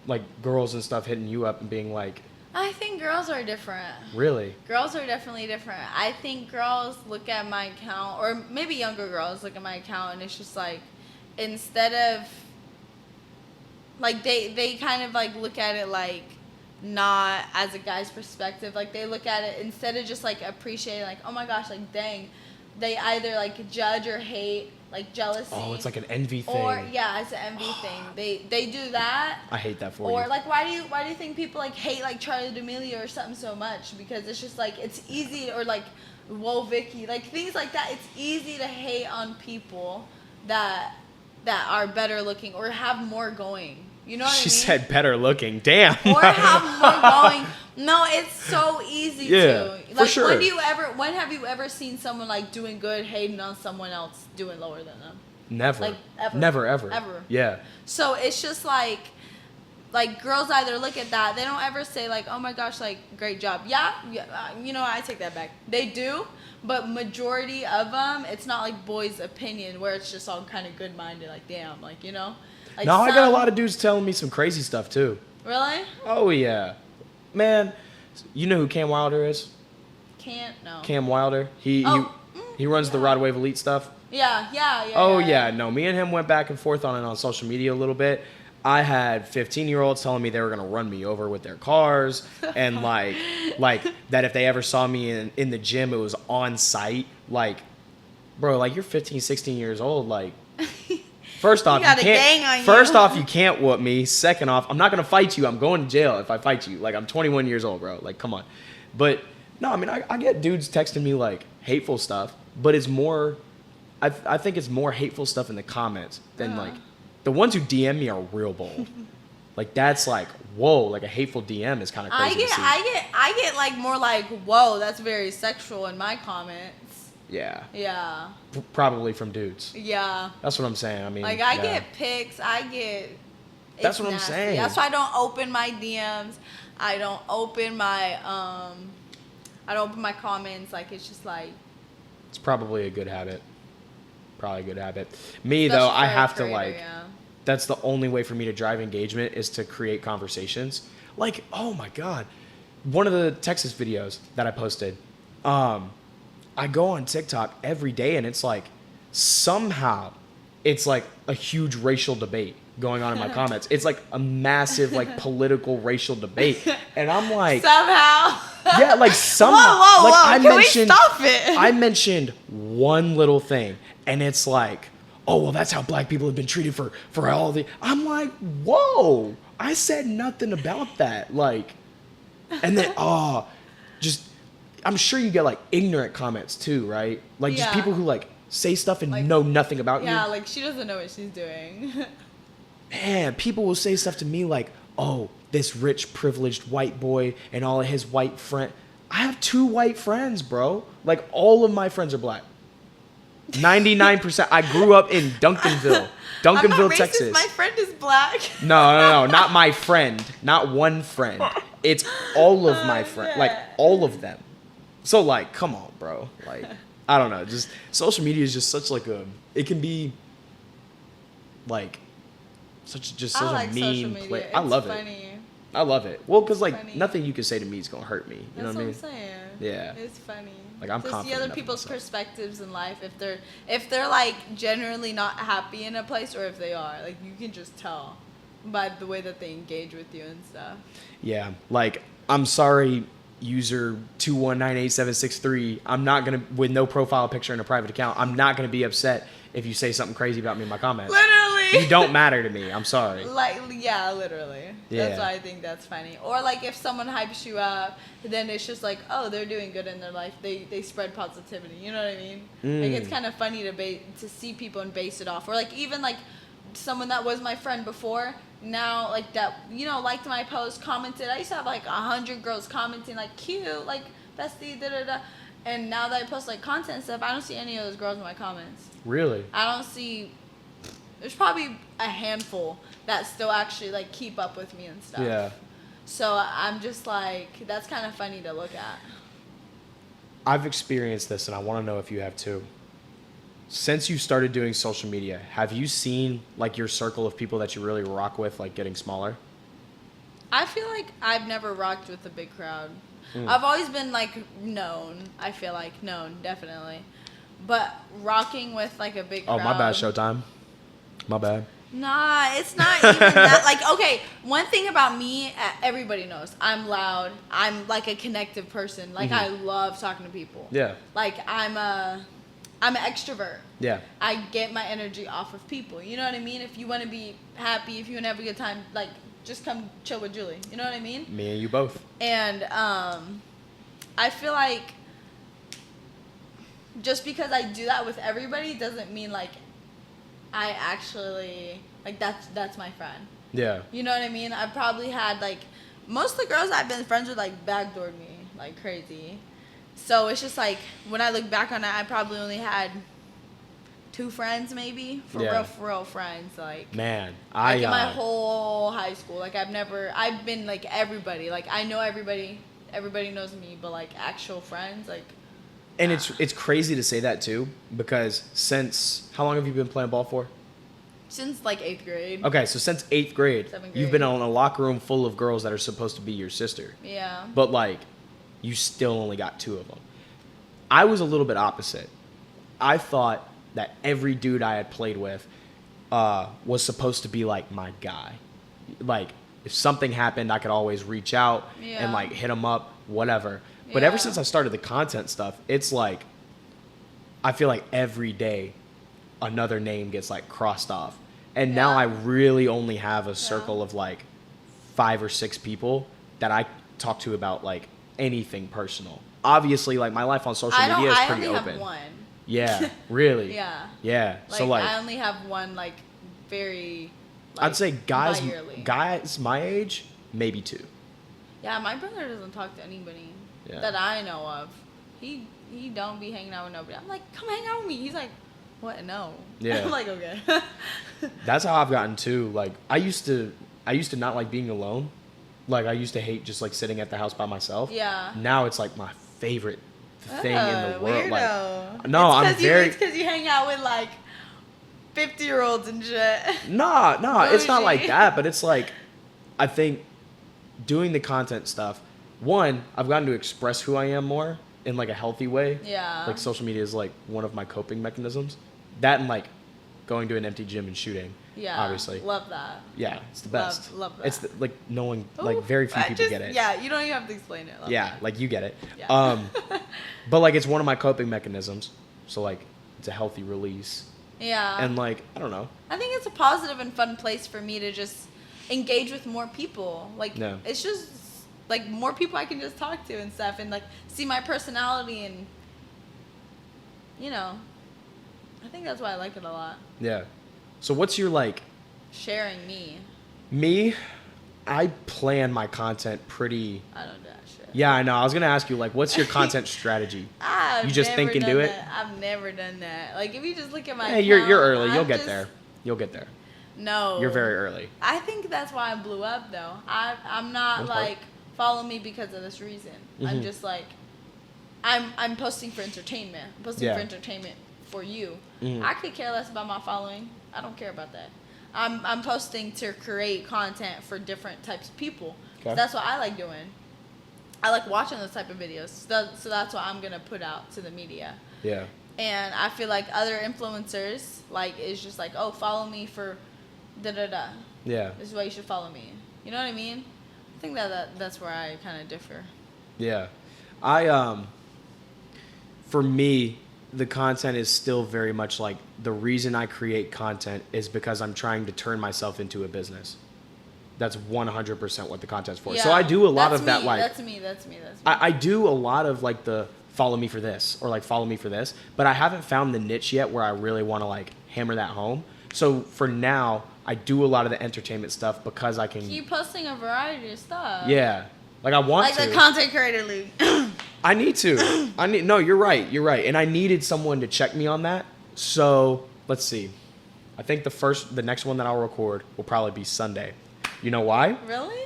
like girls and stuff hitting you up and being like, I think girls are different. really? Girls are definitely different. I think girls look at my account, or maybe younger girls look at my account, and it's just like, instead of, like, they kind of, like, look at it, like, not as a guy's perspective. Like, they look at it, instead of just, like, appreciating, like, oh my gosh, like, dang. They either, like, judge or hate, like, jealousy. Oh, it's like an envy thing. Or, yeah, it's an envy thing. They do that. I hate that for you. Or like, why do you think people like hate like Charli D'Amelio or something so much? Because it's just like, it's easy, or like Whoa Vicky, like things like that. It's easy to hate on people that are better looking or have more going. You know what I mean? She said better looking. Damn. Or have more going. No, it's so easy to. Like, for sure. When have you ever seen someone like doing good hating on someone else doing lower than them? Never. Like, ever. Never, ever. Ever. Yeah. So it's just like girls either look at that, they don't ever say like, oh my gosh, like, great job. Yeah, you know, I take that back. They do, but majority of them, it's not like boys' opinion where it's just all kind of good-minded, like, damn, like, you know? Like, No, I got a lot of dudes telling me some crazy stuff too. Really? Oh yeah. Man, you know who Cam Wilder is? No. Cam Wilder. He runs the Rod Wave Elite stuff. Yeah. Oh yeah, no. Me and him went back and forth on it on social media a little bit. I had 15-year-olds telling me they were gonna run me over with their cars, and like that if they ever saw me in the gym, it was on site. Like, bro, like you're 15, 16 years old. Like, first off, you can't whoop me. Second off, I'm not gonna fight you. I'm going to jail if I fight you. Like, I'm 21 years old, bro. Like, come on. But no, I mean, I get dudes texting me like hateful stuff, but it's more. I think it's more hateful stuff in the comments than like. The ones who DM me are real bold. Like, that's like, whoa, like a hateful DM is kind of crazy to see. I get like more like, whoa, that's very sexual in my comments. Yeah. Yeah. Probably from dudes. Yeah. That's what I'm saying. I mean, like, I get pics. That's what nasty. I'm saying. That's why I don't open my DMs. I don't open my comments. Like, it's just like. It's probably a good habit. Me, though, I have to like. Yeah. That's the only way for me to drive engagement is to create conversations. Like, oh my God. One of the Texas videos that I posted, I go on TikTok every day and it's like, somehow it's like a huge racial debate going on in my comments. It's like a massive like political racial debate. And I'm like. Somehow. Yeah, like somehow. Whoa. Like, Can we stop it? I mentioned one little thing. And it's like, oh, well, that's how black people have been treated for all the. I'm like, whoa, I said nothing about that. Like, and then, I'm sure you get like ignorant comments too, right? Like, just people who like say stuff and like, know nothing about you. Yeah, like she doesn't know what she's doing. Man, people will say stuff to me like, oh, this rich, privileged white boy and all of his white friends. I have 2 white friends, bro. Like, all of my friends are black. 99%. I grew up in Duncanville, I'm not racist. Texas. My friend is black. No, not my friend, not one friend. It's all of my friends, like all of them. So like, come on, bro. Like, I don't know. Just social media is just such like it can be like such a mean place. I love it. I love it. Well, because like nothing you can say to me is gonna hurt me. You know what I mean? That's what I'm saying. Yeah. It's funny. Like, I'm to see confident other enough in people's myself. perspectives in life, if they're like generally not happy in a place, or if they are, like, you can just tell by the way that they engage with you and stuff. Yeah, like, I'm sorry, user 2198763. I'm not gonna, with no profile picture and a private account, I'm not gonna be upset if you say something crazy about me in my comments. Literally. You don't matter to me. I'm sorry. Like, yeah, literally. Yeah. That's why I think that's funny. Or like if someone hypes you up, then it's just like, oh, they're doing good in their life. They spread positivity. You know what I mean? Like, it's kind of funny to see people and base it off. Or like even like someone that was my friend before, now like that, you know, liked my post, commented. I used to have like 100 girls commenting like, cute, like, bestie, da da da. And now that I post like content and stuff, I don't see any of those girls in my comments. Really? I don't see. There's probably a handful that still actually like keep up with me and stuff. Yeah. So I'm just like, that's kind of funny to look at. I've experienced this, and I want to know if you have too. Since you started doing social media, have you seen like your circle of people that you really rock with like getting smaller? I feel like I've never rocked with a big crowd. I've always been like known. I feel like known, definitely. But rocking with like a big crowd. Oh, my bad, Showtime. My bad. Nah, it's not even that. Like, okay, one thing about me, everybody knows, I'm loud. I'm like a connective person. Like, I love talking to people. Yeah. Like, I'm an extrovert. Yeah. I get my energy off of people. You know what I mean? If you want to be happy, if you want to have a good time, like, just come chill with Julie. You know what I mean? Me and you both. And I feel like just because I do that with everybody doesn't mean like I actually like that's my friend. Yeah. You know what I mean? I probably had like most of the girls I've been friends with like backdoored me like crazy. So it's just like when I look back on it, I probably only had 2 friends maybe for real friends. Like, man, like in my whole high school, like I've been like everybody. Like I know everybody knows me, but like actual friends, like. And it's crazy to say that too, because since, how long have you been playing ball for? Since like 8th grade. Okay, so since 8th grade, 7th grade. you've been in a locker room full of girls that are supposed to be your sister. Yeah. But like, you still only got 2 of them. I was a little bit opposite. I thought that every dude I had played with was supposed to be like my guy. Like, if something happened, I could always reach out and like hit him up, whatever. But ever since I started the content stuff, it's like, I feel like every day another name gets like crossed off. And now I really only have a circle of like 5 or 6 people that I talk to about like anything personal. Obviously, like my life on social media is pretty open. I only have one. Yeah, really. Yeah. Yeah. Like, So like, I only have one like very. Like, I'd say guys bi-yearly. my age, maybe 2. Yeah, my brother doesn't talk to anybody Yeah. that I know of. He don't be hanging out with nobody. I'm like, come hang out with me. He's like, what? No. Yeah. I'm like, okay. That's how I've gotten too. Like I used to not like being alone. Like I used to hate just like sitting at the house by myself. Yeah. Now it's like my favorite thing in the world. Weirdo. Like no, It's because you hang out with like 50-year-olds and shit. No, it's not like Bougie. that, but it's like I think doing the content stuff, one, I've gotten to express who I am more in like a healthy way. Yeah. Like social media is like one of my coping mechanisms. That and like going to an empty gym and shooting. Yeah. Obviously. Love that. Yeah, it's the best. Love that. It's like no one, like very few people get it. Yeah, you don't even have to explain it. Love Yeah, that. like you get it. Yeah. But like it's one of my coping mechanisms. So like it's a healthy release. Yeah. And like I don't know. I think it's a positive and fun place for me to just engage with more people. Like it's just like more people I can just talk to and stuff and like see my personality and you know. I think that's why I like it a lot. Yeah. So what's your like sharing me? Me, I plan my content pretty. I don't do that shit. Yeah, I know. I was gonna ask you like, what's your content strategy? You just think and do it? I've never done that. Like if you just look at my Hey, you're account, early. You'll get there. You'll get there. No. You're very early. I think that's why I blew up though. I'm not like follow me because of this reason. I'm just like I'm posting for entertainment. I'm posting for entertainment for you. I could care less about my following. I don't care about that. I'm posting to create content for different types of people. Okay. That's what I like doing. I like watching those type of videos. So that's what I'm gonna put out to the media. Yeah. And I feel like other influencers, like, is just like, oh, follow me for da-da-da. Yeah. This is why you should follow me. You know what I mean? I think that's where I kind of differ. Yeah. For me, the content is still very much like the reason I create content is because I'm trying to turn myself into a business. That's 100% what the content's for. Yeah. So I do a lot That's of that, me. like... That's me. I do a lot of, like, the follow me for this or, like, follow me for this, but I haven't found the niche yet where I really want to, like, hammer that home. So for now, I do a lot of the entertainment stuff because I can... Keep posting a variety of stuff. Yeah. Like, I want to. Like the Content Creator League. I need to. No, you're right. And I needed someone to check me on that. So let's see. I think the next one that I'll record will probably be Sunday. You know why? Really?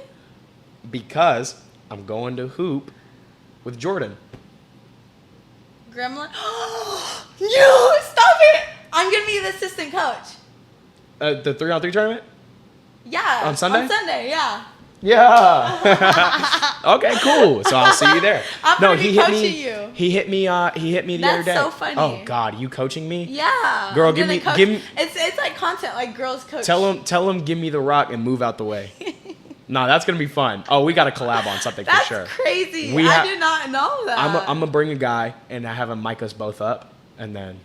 Because I'm going to hoop with Jordan. Gremlin? No, stop it! I'm gonna be the assistant coach. The 3-on-3 tournament? Yeah. On Sunday? On Sunday, yeah. Yeah. Okay, cool. So I'll see you there. I'm gonna be coaching you. He hit me the other day. That's so funny. Oh God, you coaching me? Yeah. Girl, I'm give gonna me. coach. It's like content, like girls coach. Tell him, give me the rock and move out the way. Nah, that's gonna be fun. Oh, we got to collab on something That's for sure. crazy. We I did not know that. I'm gonna bring a guy and have him mic us both up, and then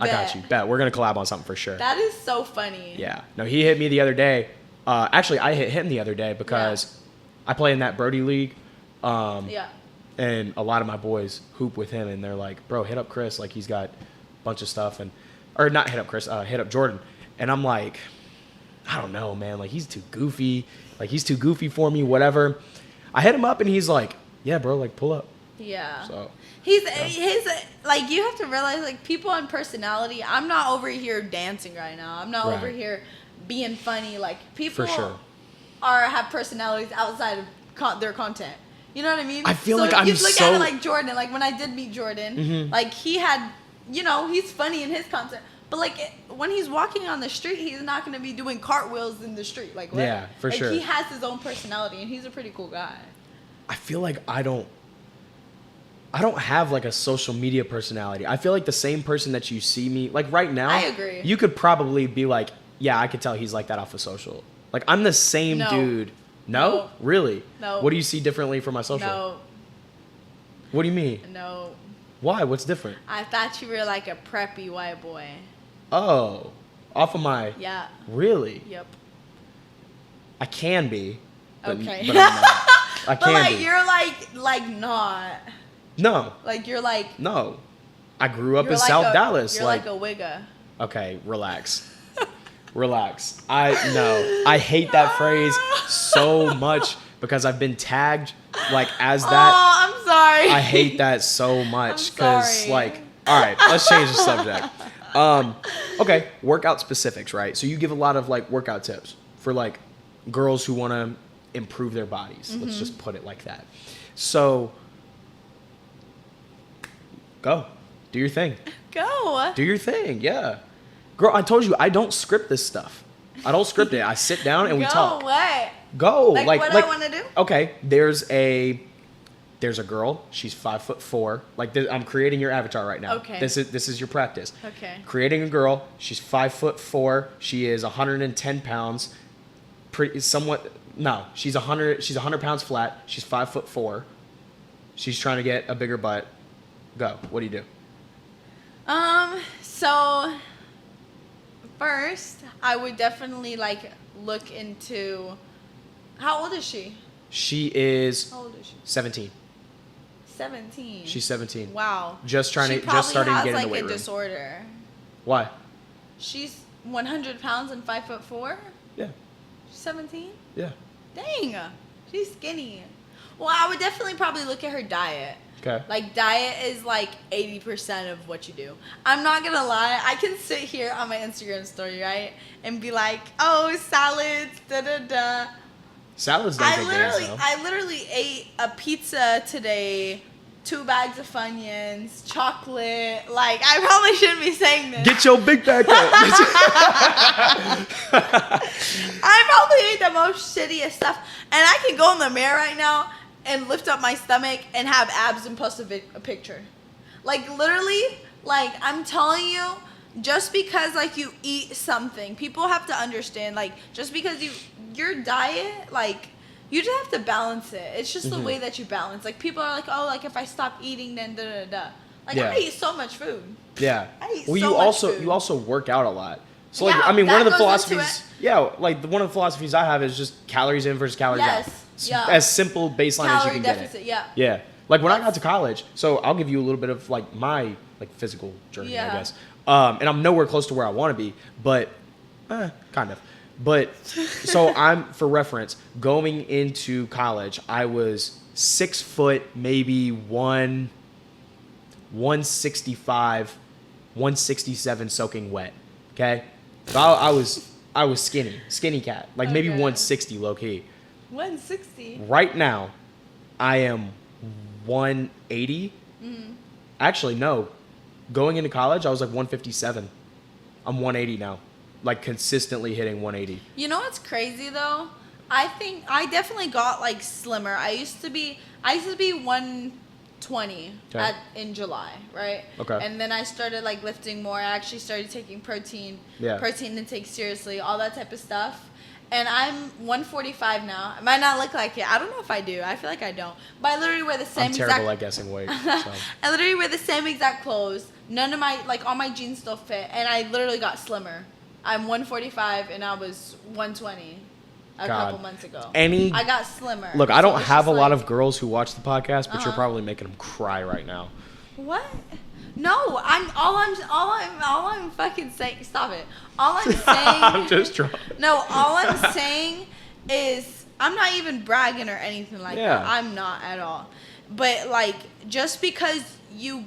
I got you. Bet we're gonna collab on something for sure. That is so funny. Yeah. No, he hit me the other day. Actually, I hit him the other day because I play in that Brody League. Yeah. And a lot of my boys hoop with him, and they're like, "Bro, hit up Chris. Like, he's got a bunch of stuff." Or not hit up Chris, hit up Jordan. And I'm like, I don't know, man. Like, he's too goofy. Like, he's too goofy for me, whatever. I hit him up, and he's like, yeah, bro, like, pull up. Yeah. So He's like, you have to realize, like, people on personality. I'm not over here dancing right now. I'm not over here being funny. Like, people for sure have personalities outside of their content. You know what I mean? I feel like I'm you look at it like Jordan. Like, when I did meet Jordan, like, he had, he's funny in his content. But, like, when he's walking on the street, he's not going to be doing cartwheels in the street. Like, what? Yeah, for like, sure. He has his own personality, and he's a pretty cool guy. I feel like I don't have, like, a social media personality. I feel like the same person that you see me, like, right now. I agree. You could probably be like, yeah, I could tell he's like that off of social. Like, I'm the same dude. No? Really? No. What do you see differently from my social? No. What do you mean? No. Why? What's different? I thought you were like a preppy white boy. Oh. Off of my... Yeah. Really? Yep. I can be. But, Okay. But I'm not. I But can like be. you're like not. No. Like you're like. No. I grew up You're in like South a, Dallas. You're like a wigga. Okay, relax. Relax. I hate that phrase so much because I've been tagged like as that. Oh, I'm sorry. I hate that so much I'm because sorry. like, all right, let's change the subject. Okay, workout specifics, right? So you give a lot of like workout tips for like girls who want to improve their bodies. Let's just put it like that. So go. Do your thing. Go. Do your thing, yeah. Girl, I told you, I don't script this stuff. I don't script it. I sit down and we talk. Go what? Go. Like what I want to do? Okay, there's a girl. She's 5'4". Like I'm creating your avatar right now. Okay. This is your practice. Okay. Creating a girl. She's 5'4". She is 110 pounds. She's 100 pounds flat. She's 5'4". She's trying to get a bigger butt. Go. What do you do? So first, I would definitely like look into how old is she? She is How old is she? 17. 17. She's 17. Wow. Just starting to get in the weight She probably has like room. a disorder. Why? She's 100 pounds and 5'4". Yeah. She's 17. Yeah. Dang, she's skinny. Well, I would definitely probably look at her diet. Okay. Like, diet is like 80% of what you do. I'm not gonna lie, I can sit here on my Instagram story, right, and be like, oh, salads, da-da-da. Salads don't take gas, though. I literally ate a pizza today, 2 bags of Funyuns, chocolate. Like, I probably shouldn't be saying this. Get your big back up. I probably ate the most shittiest stuff. And I can go in the mirror right now and lift up my stomach and have abs and post a picture. Like, literally, like, I'm telling you, just because, like, you eat something, people have to understand, like, just because your diet, like, you just have to balance it. It's just the way that you balance. Like, people are like, oh, like, if I stop eating, then da-da-da. Like, I eat so much food. Yeah. I eat well, so you much also food. you also work out a lot. So, like, Yeah, I mean, that one of the goes into philosophies, it. one of the philosophies I have is just calories in versus calories out. Yes, yeah. As simple baseline as you Calorie can deficit, get it. yeah. Yeah. Like, when I got to college, so I'll give you a little bit of, like, my, like, physical journey, I Yeah. guess. And I'm nowhere close to where I want to be, but, kind of. But, so for reference, going into college, I was 6 foot, maybe 165, 167 soaking wet. Okay? So I was skinny cat. Like maybe Okay. 160 low key. 160. Right now, I am 180. Actually, no. Going into college, I was like 157. I'm 180 now. Like consistently hitting 180. You know what's crazy though? I think I definitely got like slimmer. I used to be 120 Okay. in July, right? Okay. And then I started like lifting more. I actually started taking protein intake seriously, all that type of stuff. And I'm 145 now. I might not look like it. I don't know if I do. I feel like I don't. But I literally wear the same I'm terrible at guessing weight. So. I literally wear the same exact clothes. None of my, like, all my jeans still fit. And I literally got slimmer. I'm 145 and I was 120 a couple months ago. I got slimmer. Look, I So don't it's have a just lot like- of girls who watch the podcast, but you're probably making them cry right now. What? No, all I'm fucking saying. Stop it. All I'm saying. I'm just drunk. No, all I'm saying is I'm not even bragging or anything like that. I'm not at all. But like, just because you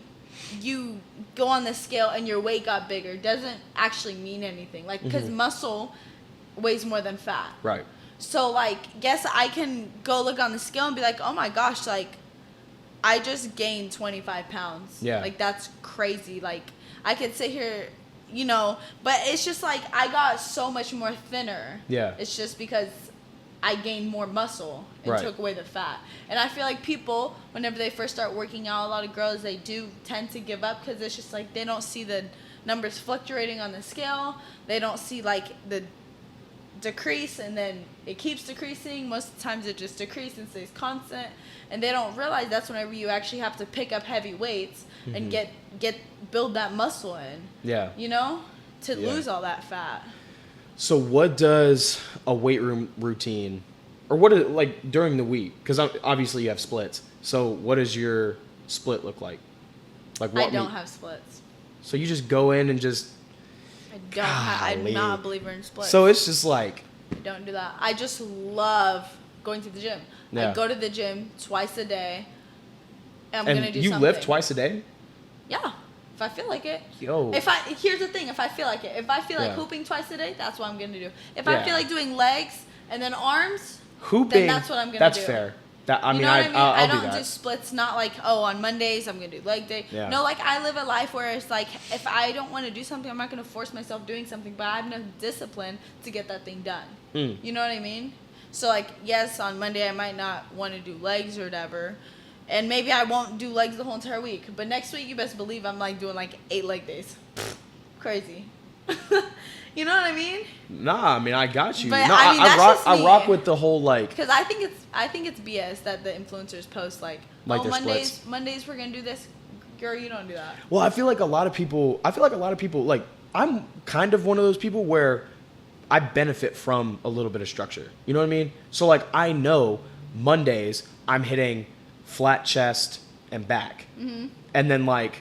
go on the scale and your weight got bigger doesn't actually mean anything. Like, because muscle weighs more than fat. Right. So like, guess I can go look on the scale and be like, oh my gosh, like, I just gained 25 pounds. Yeah. Like, that's crazy. Like, I could sit here, you know, but it's just like I got so much more thinner. Yeah. It's just because I gained more muscle and took away the fat. And I feel like people, whenever they first start working out, a lot of girls, they do tend to give up because it's just like they don't see the numbers fluctuating on the scale. They don't see like the decrease and then it keeps decreasing. Most of the times it just decreases and stays constant. And they don't realize that's whenever you actually have to pick up heavy weights and build that muscle in. Yeah. You know? To lose all that fat. So what does a weight room routine, or what is, like, during the week? Because obviously you have splits. So what does your split look like? Like what? I don't have splits. So you just go in and just. I'm Golly. not a believer in splits. So it's just like. I don't do that. I just love going to the gym. Yeah. I go to the gym twice a day. And I'm gonna do you something. lift twice a day? Yeah. If I feel like it. Yo. Here's the thing, if I feel like it. If I feel like hooping twice a day, that's what I'm gonna do. If I feel like doing legs and then arms, Hooping. then that's what I'm gonna do. That's fair. That I You mean, know what I mean? I'll I do don't that. do splits, not like, oh, on Mondays I'm going to do leg day. Yeah. No, like I live a life where it's like, if I don't want to do something, I'm not going to force myself doing something, but I have enough discipline to get that thing done. You know what I mean? So like, yes, on Monday I might not want to do legs or whatever. And maybe I won't do legs the whole entire week. But next week, you best believe I'm like doing like 8 leg days. Crazy. You know what I mean? Nah, I mean, I got you. But, no, I mean, that's just I me. rock with the whole like. Because I think it's BS that the influencers post like Like oh, their Mondays splits. we're gonna do this. Girl, you don't do that. Well, I feel like a lot of people. Like, I'm kind of one of those people where I benefit from a little bit of structure. You know what I mean? So like, I know Mondays I'm hitting flat chest and back, and then like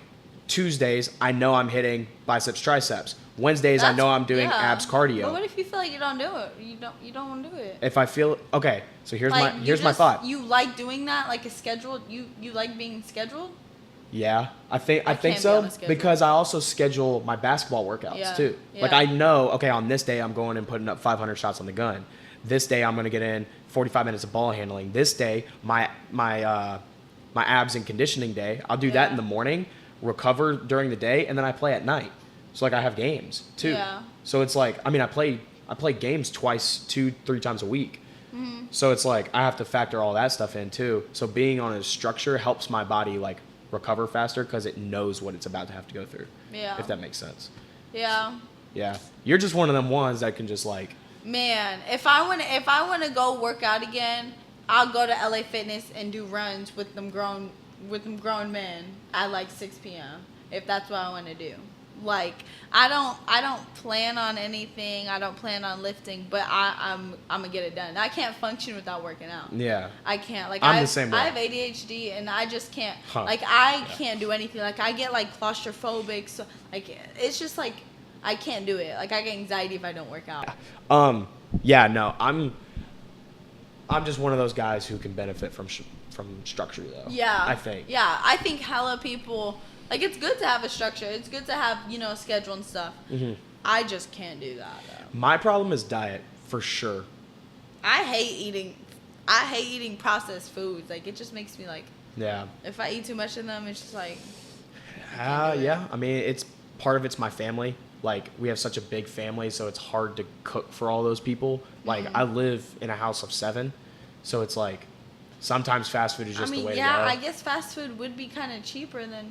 Tuesdays I know I'm hitting biceps triceps. Wednesdays I know I'm doing abs cardio. But what if you feel like you don't do it? You don't want to do it. If I feel okay, so here's Like, my thought. You like doing that, like a scheduled. You like being scheduled. Yeah, I think can't be so on a schedule. because I also schedule my basketball workouts Yeah, too. Like yeah. I know, okay, on this day I'm going and putting up 500 shots on the gun. This day I'm going to get in 45 minutes of ball handling. This day my abs and conditioning day, I'll do that in the morning, recover during the day, and then I play at night. So like I have games too. Yeah. So it's like, I mean, I play games twice, 2-3 times a week. So it's like I have to factor all that stuff in too. So being on a structure helps my body like recover faster because it knows what it's about to have to go through. Yeah. If that makes sense. Yeah. Yeah. You're just one of them ones that can just like. Man, if I want to go work out again, I'll go to LA Fitness and do runs with them grown men at like 6 p.m. if that's what I want to do. Like I don't plan on anything. I don't plan on lifting, but I'm gonna get it done. I can't function without working out. Yeah. I can't. Like I'm the same way. I have ADHD and I just can't. Like I can't do anything. Like I get like claustrophobic. So like it's just like I can't do it. Like I get anxiety if I don't work out. Yeah. No. I'm just one of those guys who can benefit from structure though. Yeah. I think. Yeah. I think hella people. Like, it's good to have a structure. It's good to have, a schedule and stuff. Mm-hmm. I just can't do that, though. My problem is diet, for sure. I hate eating processed foods. Like, it just makes me, like... Yeah. If I eat too much of them, it's just, like... Yeah. I mean, it's my family. Like, we have such a big family, so it's hard to cook for all those people. Like, I live in a house of 7, so it's, like, sometimes fast food is just the way to go. I guess fast food would be kind of cheaper than...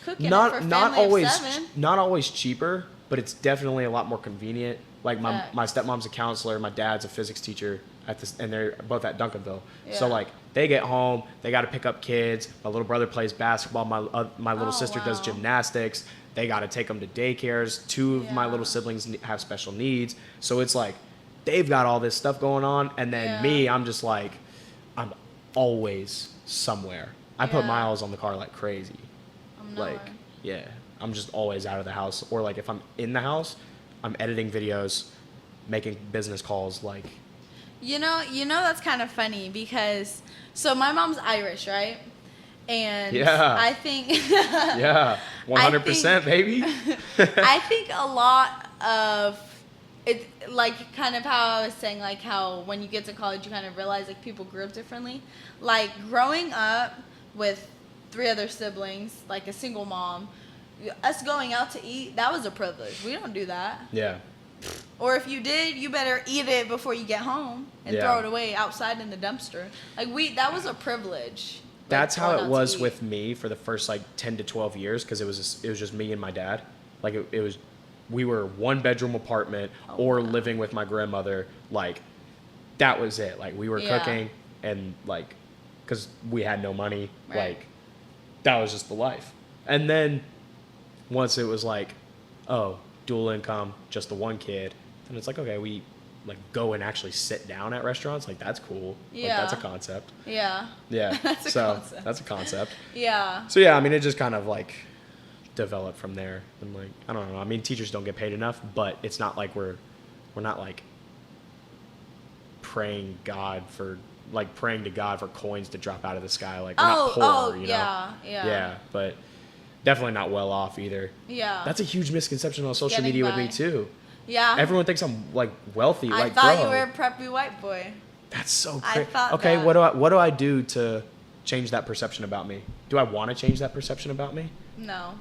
cooking not it for a family of 7. Not always cheaper, but it's definitely a lot more convenient. Like my stepmom's a counselor, my dad's a physics teacher and they're both at Duncanville. Yeah. So like they get home, they got to pick up kids. My little brother plays basketball. My little sister does gymnastics. They got to take them to daycares. 2 of my little siblings have special needs. So it's like they've got all this stuff going on, and then me, I'm just like I'm always somewhere. I put miles on the car like crazy. Like, yeah, I'm just always out of the house. Or, like, if I'm in the house, I'm editing videos, making business calls, like... You know, that's kind of funny because... So, my mom's Irish, right? And I think... Yeah, 100%, baby. I think a lot of... It, like, kind of how I was saying, like, how when you get to college, you kind of realize, like, people grew up differently. Like, growing up with... 3 other siblings, like a single mom, us going out to eat, that was a privilege. We don't do that. Yeah. Or if you did, you better eat it before you get home and throw it away outside in the dumpster. Like that was a privilege. That's how it was with me for the first like 10 to 12 years because it was just me and my dad. Like we were 1-bedroom apartment living with my grandmother. Like that was it. Like we were cooking and like because we had no money. Right. Like that was just the life. And then once it was like, oh, dual income, just the one kid, then it's like, okay, we like go and actually sit down at restaurants. Like that's cool. Yeah. Like that's a concept. Yeah. Yeah. That's a concept. Yeah. So yeah, I mean, it just kind of like developed from there. And like, I don't know. I mean, teachers don't get paid enough, but it's not like we're not like praying to God for coins to drop out of the sky. Like we're not poor, you know? Yeah, but definitely not well off either. Yeah. That's a huge misconception on social media with me too. Yeah. Everyone thinks I'm like wealthy. I thought you were a preppy white boy. That's so crazy. I thought okay, that. What do I do to change that perception about me? Do I want to change that perception about me? No.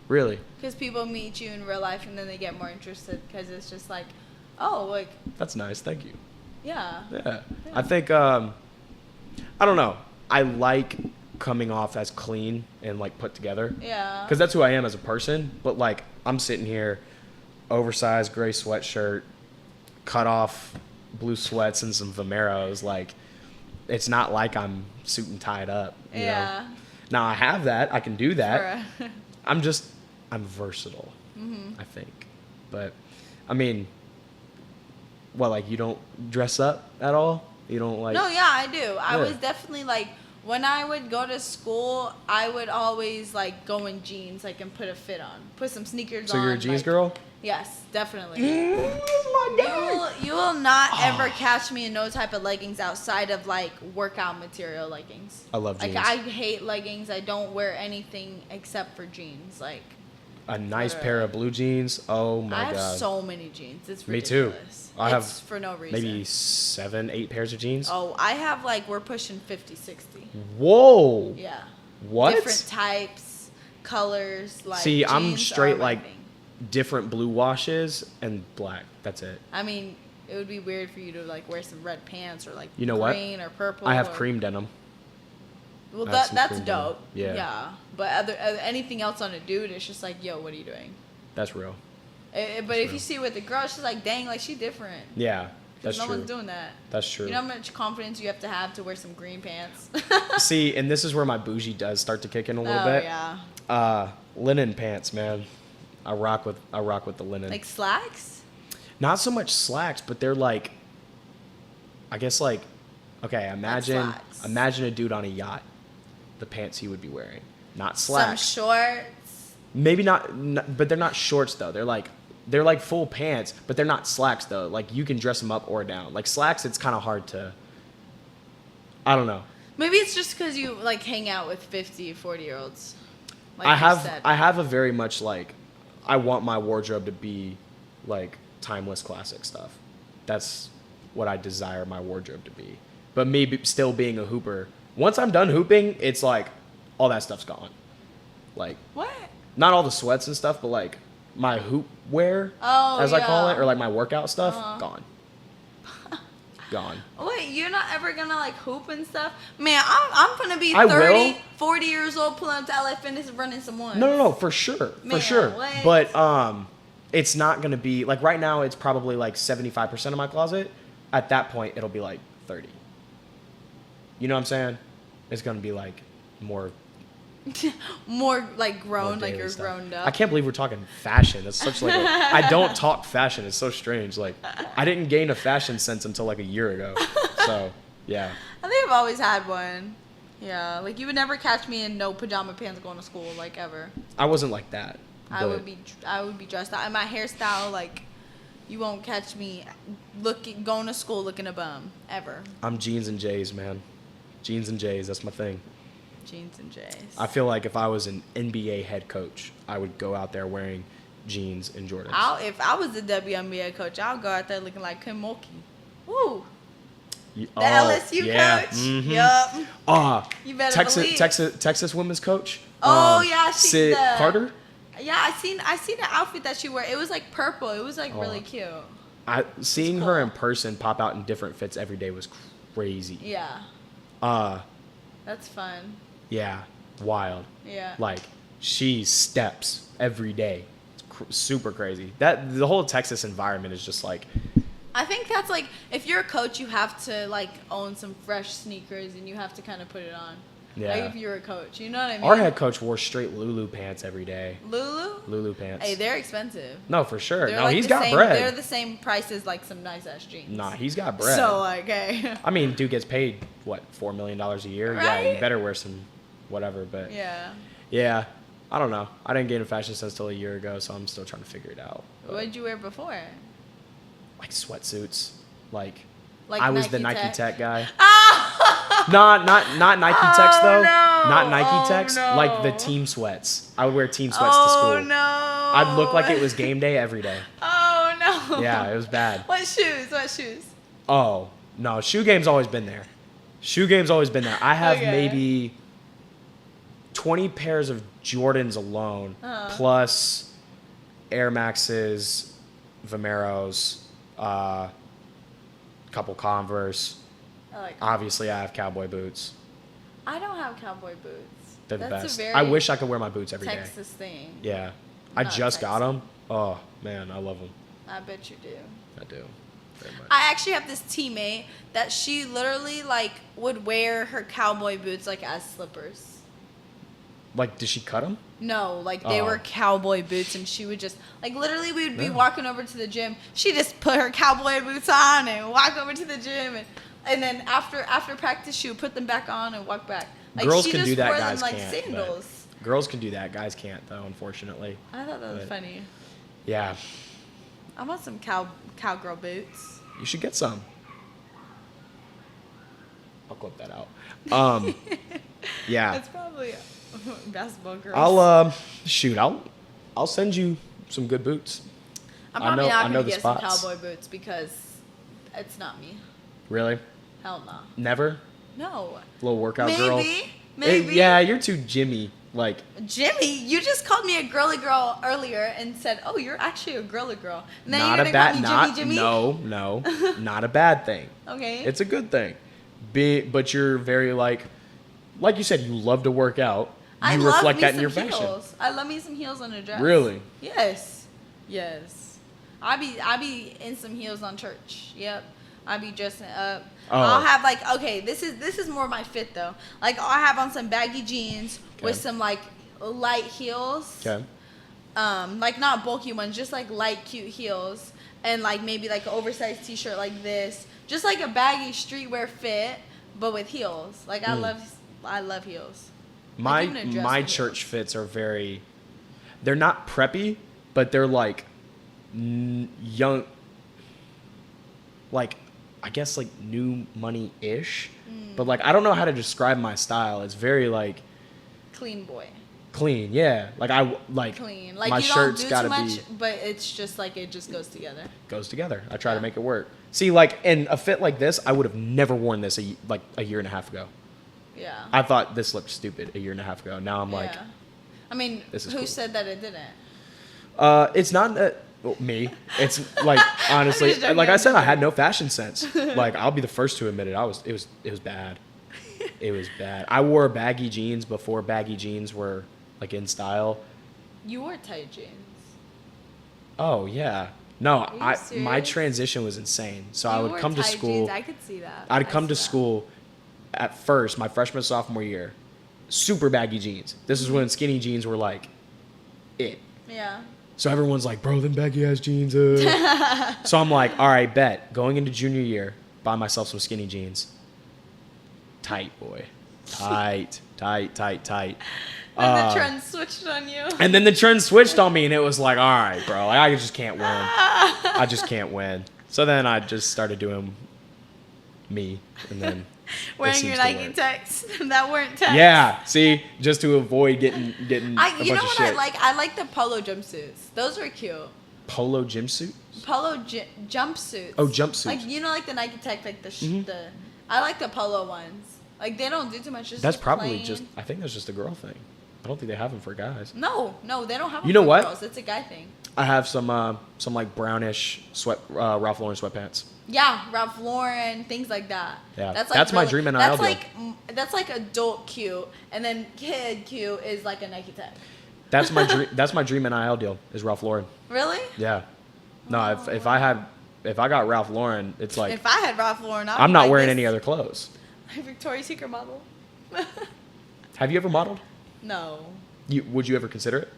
Really? Because people meet you in real life and then they get more interested because it's just like, oh, like. That's nice. Thank you. Yeah. I think, I don't know. I like coming off as clean and like put together. Yeah. Because that's who I am as a person. But like, I'm sitting here, oversized gray sweatshirt, cut off blue sweats and some Vomeros. Like, it's not like I'm suit and tied up. You know? Now I have that. I can do that. I'm versatile. Mm-hmm. I think. But, I mean. What, like, you don't dress up at all? You don't, like... No, yeah, I do. I was definitely, like, when I would go to school, I would always, like, go in jeans, like, and put a fit on. Put some sneakers on. So you're a jeans girl? Yes, definitely. You will not ever catch me in no type of leggings outside of, like, workout material leggings. I love jeans. Like, I hate leggings. I don't wear anything except for jeans, like... A nice pair of blue jeans. Oh, my God. I have so many jeans. It's ridiculous. Me too. I have for no reason. Maybe 7, 8 pairs of jeans. Oh, I have like we're pushing 50, 60. Whoa. Yeah. What? Different types, colors. Like. See, I'm straight like different blue washes and black. That's it. I mean, it would be weird for you to like wear some red pants or like You know what? green or purple. I have or, cream denim. Well, I have some that's cream denim. dope. Yeah. Yeah. But anything else on a dude, it's just like, yo, what are you doing? That's real. But if you see with the girl, she's like, dang, like she different. Yeah, that's no true. one's doing that. That's true. You know how much confidence you have to wear some green pants? See, and this is where my bougie does start to kick in a little Oh, bit. yeah. Linen pants, man. I rock with the linen. Like slacks? Not so much slacks, but they're like, I guess like, okay, slacks. imagine a dude on a yacht, the pants he would be wearing, not slacks. Some shorts. Maybe not, but they're not shorts though. They're like full pants, but they're not slacks though. Like you can dress them up or down. Like slacks, it's kind of hard to. I don't know. Maybe it's just because you like hang out with 50, 40-year-olds. Like I you said. have a very much like, I want my wardrobe to be like timeless classic stuff. That's what I desire my wardrobe to be. But me still being a hooper, once I'm done hooping, it's like all that stuff's gone. Like What? not all the sweats and stuff, but like my hoop wear, Oh, as I call yeah. it, or like my workout stuff, gone. Gone. Wait, you're not ever gonna like hoop and stuff? Man, I'm gonna be I 30, will. 40 years old, pulling up to LA Fitness and running some ones. No, for sure, for Man, sure. what? But it's not gonna be like right now. It's probably like 75% of my closet. At that point, it'll be like 30. You know what I'm saying? It's gonna be like more. More like grown, more like daily you're stuff. grown up. I can't believe we're talking fashion. That's such like I don't talk fashion. It's so strange. Like I didn't gain a fashion sense until like a year ago. So yeah. I think I've always had one. Yeah, like you would never catch me in no pajama pants going to school, like ever. I wasn't like that. I but would be dressed out, and my hairstyle, like, you won't catch me going to school looking a bum ever. I'm jeans and J's, man. Jeans and J's. That's my thing. Jeans and J's. I feel like if I was an NBA head coach, I would go out there wearing jeans and Jordans. If I was the WNBA coach, I'll go out there looking like Kim Mulkey. Woo. The LSU coach. Mm-hmm. Yup. You better believe. Texas women's coach. Oh, yeah, she's Sid the- Carter. Yeah, I seen the outfit that she wore. It was like purple. It was like really cute. Seeing It's her cool. in person pop out in different fits every day was crazy. Yeah. That's fun. Yeah, wild. Yeah. Like she steps every day. It's super crazy. That the whole Texas environment is just like. I think that's like, if you're a coach, you have to like own some fresh sneakers and you have to kind of put it on. Yeah. Like if you're a coach, you know what I mean? Our head coach wore straight Lulu pants every day. Lulu pants. Hey, they're expensive. No, for sure. They're No, like he's the got same, bread. They're the same price as like some nice ass jeans. Nah, he's got bread. So like, hey. I mean, dude gets paid what, $4 million a year? Yeah, Right? you better wear some, whatever. But Yeah. I don't know. I didn't gain a fashion sense till a year ago, so I'm still trying to figure it out. But, What did you wear before? like sweatsuits, like Like I was the Nike Nike Tech? Tech guy. not Nike Techs though. no. Not Nike Oh, Techs. no. Like the team sweats. I would wear team sweats to school. Oh no. I'd look like it was game day every day. Oh no. Yeah, it was bad. What shoes? Oh no, shoe game's always been there. I have Okay. maybe 20 pairs of Jordans alone, plus Air Maxes, Vomeros, couple Converse. Obviously, I have cowboy boots. I don't have cowboy boots. They're the That's best. a very I wish I could wear my boots every day. Texas thing. Yeah, I Not just got Texas. them. Oh man, I love them. I bet you do. I do very much. I actually have this teammate that she literally like would wear her cowboy boots like as slippers. Like, did she cut them? No, like they Oh. were cowboy boots, and she would just like literally we would be walking over to the gym. She just put her cowboy boots on and walk over to the gym, and then after practice she would put them back on and walk back. Like Girls she can just do that, wore guys them like can't. but sandals. Girls can do that, guys can't though, unfortunately. I thought that was but- funny. Yeah, I want some cowgirl boots. you should get some. I'll clip that out. Yeah. It's probably basketball girls. I'll send you some good boots. I'm I probably know- not I know gonna the get some spots. cowboy boots because it's not me. Really? Hell no. Never? No. Little workout girl? Maybe. Yeah, you're too gymmy. Like, Jimmy, you just called me a girly girl earlier and said, "Oh, you're actually a girly girl." And then not you're a gonna bad, call me Jimmy. no, not a bad thing. Okay. It's a good thing. But you're very like you said, you love to work out. I You love reflect me that in some your fashion. heels. I love me some heels on a dress. Really? Yes. Yes. I be in some heels on church. Yep. I be dressing up. Oh. I'll have like, okay, this is more my fit though. Like I'll have on some baggy jeans with some like light heels. Okay. Like not bulky ones, just like light cute heels, and like maybe like an oversized t-shirt like this, just like a baggy streetwear fit, but with heels. Like I love heels. Like, even a dress My with church heels. fits are they're not preppy, but they're like young, like I guess like new money-ish. But like I don't know how to describe my style. It's very like Clean boy. clean, yeah. Like I like Clean. Like my you don't shirt's do gotta too much, be but it's just like it just goes together. goes together. I try to Yeah. make it work. See, like in a fit like this, I would have never worn this like a year and a half ago. Yeah. I thought this looked stupid a year and a half ago. Now I'm like, Yeah. I mean, this is who cool. said that it didn't? It's not that me. It's like honestly, just joking, like I I'm said, just I had no fashion sense. Like I'll be the first to admit it. It was bad. It was bad. I wore baggy jeans before baggy jeans were like in style. You wore tight jeans. Oh yeah. No, you my serious? transition was insane. So I You would wore come to tight school. Jeans. I could see that. I'd I come see to that. school at first, my freshman sophomore year, super baggy jeans. This is when skinny jeans were like it. Yeah. So everyone's like, bro, them baggy ass jeans. So I'm like, all right, bet. Going into junior year, buy myself some skinny jeans. Tight, boy. Tight. And the trend switched on you. And then the trend switched on me, and it was like, all right, bro, like, I just can't win. I just can't win. So then I just started doing me, and then it Wearing seems your to Nike work. techs that weren't techs. Yeah, see, just to avoid getting a You bunch know of what shit. I like? I like the polo jumpsuits. Those are cute. Polo gym suit? Polo jumpsuits. Oh, jumpsuits. Like you know, like the Nike Tech, like the Mm-hmm. the. I like the polo ones. Like they don't do too much. Just That's probably plain. just, I think that's just a girl thing. I don't think they have them for guys. No, they don't have. You them know for what? Girls. It's a guy thing. I have some like brownish Ralph Lauren sweatpants. Yeah, Ralph Lauren, things like that. Yeah, That's that's my dream and ideal. That's like adult cute, and then kid cute is like a Nike Tech. That's my dream. That's my dream NIL deal is Ralph Lauren. Really? Yeah. No, if I got Ralph Lauren, it's like If I had Ralph Lauren, I'd I'm be not like wearing this any other clothes. Victoria's Secret model. Have you ever modeled? No. Would you ever consider it?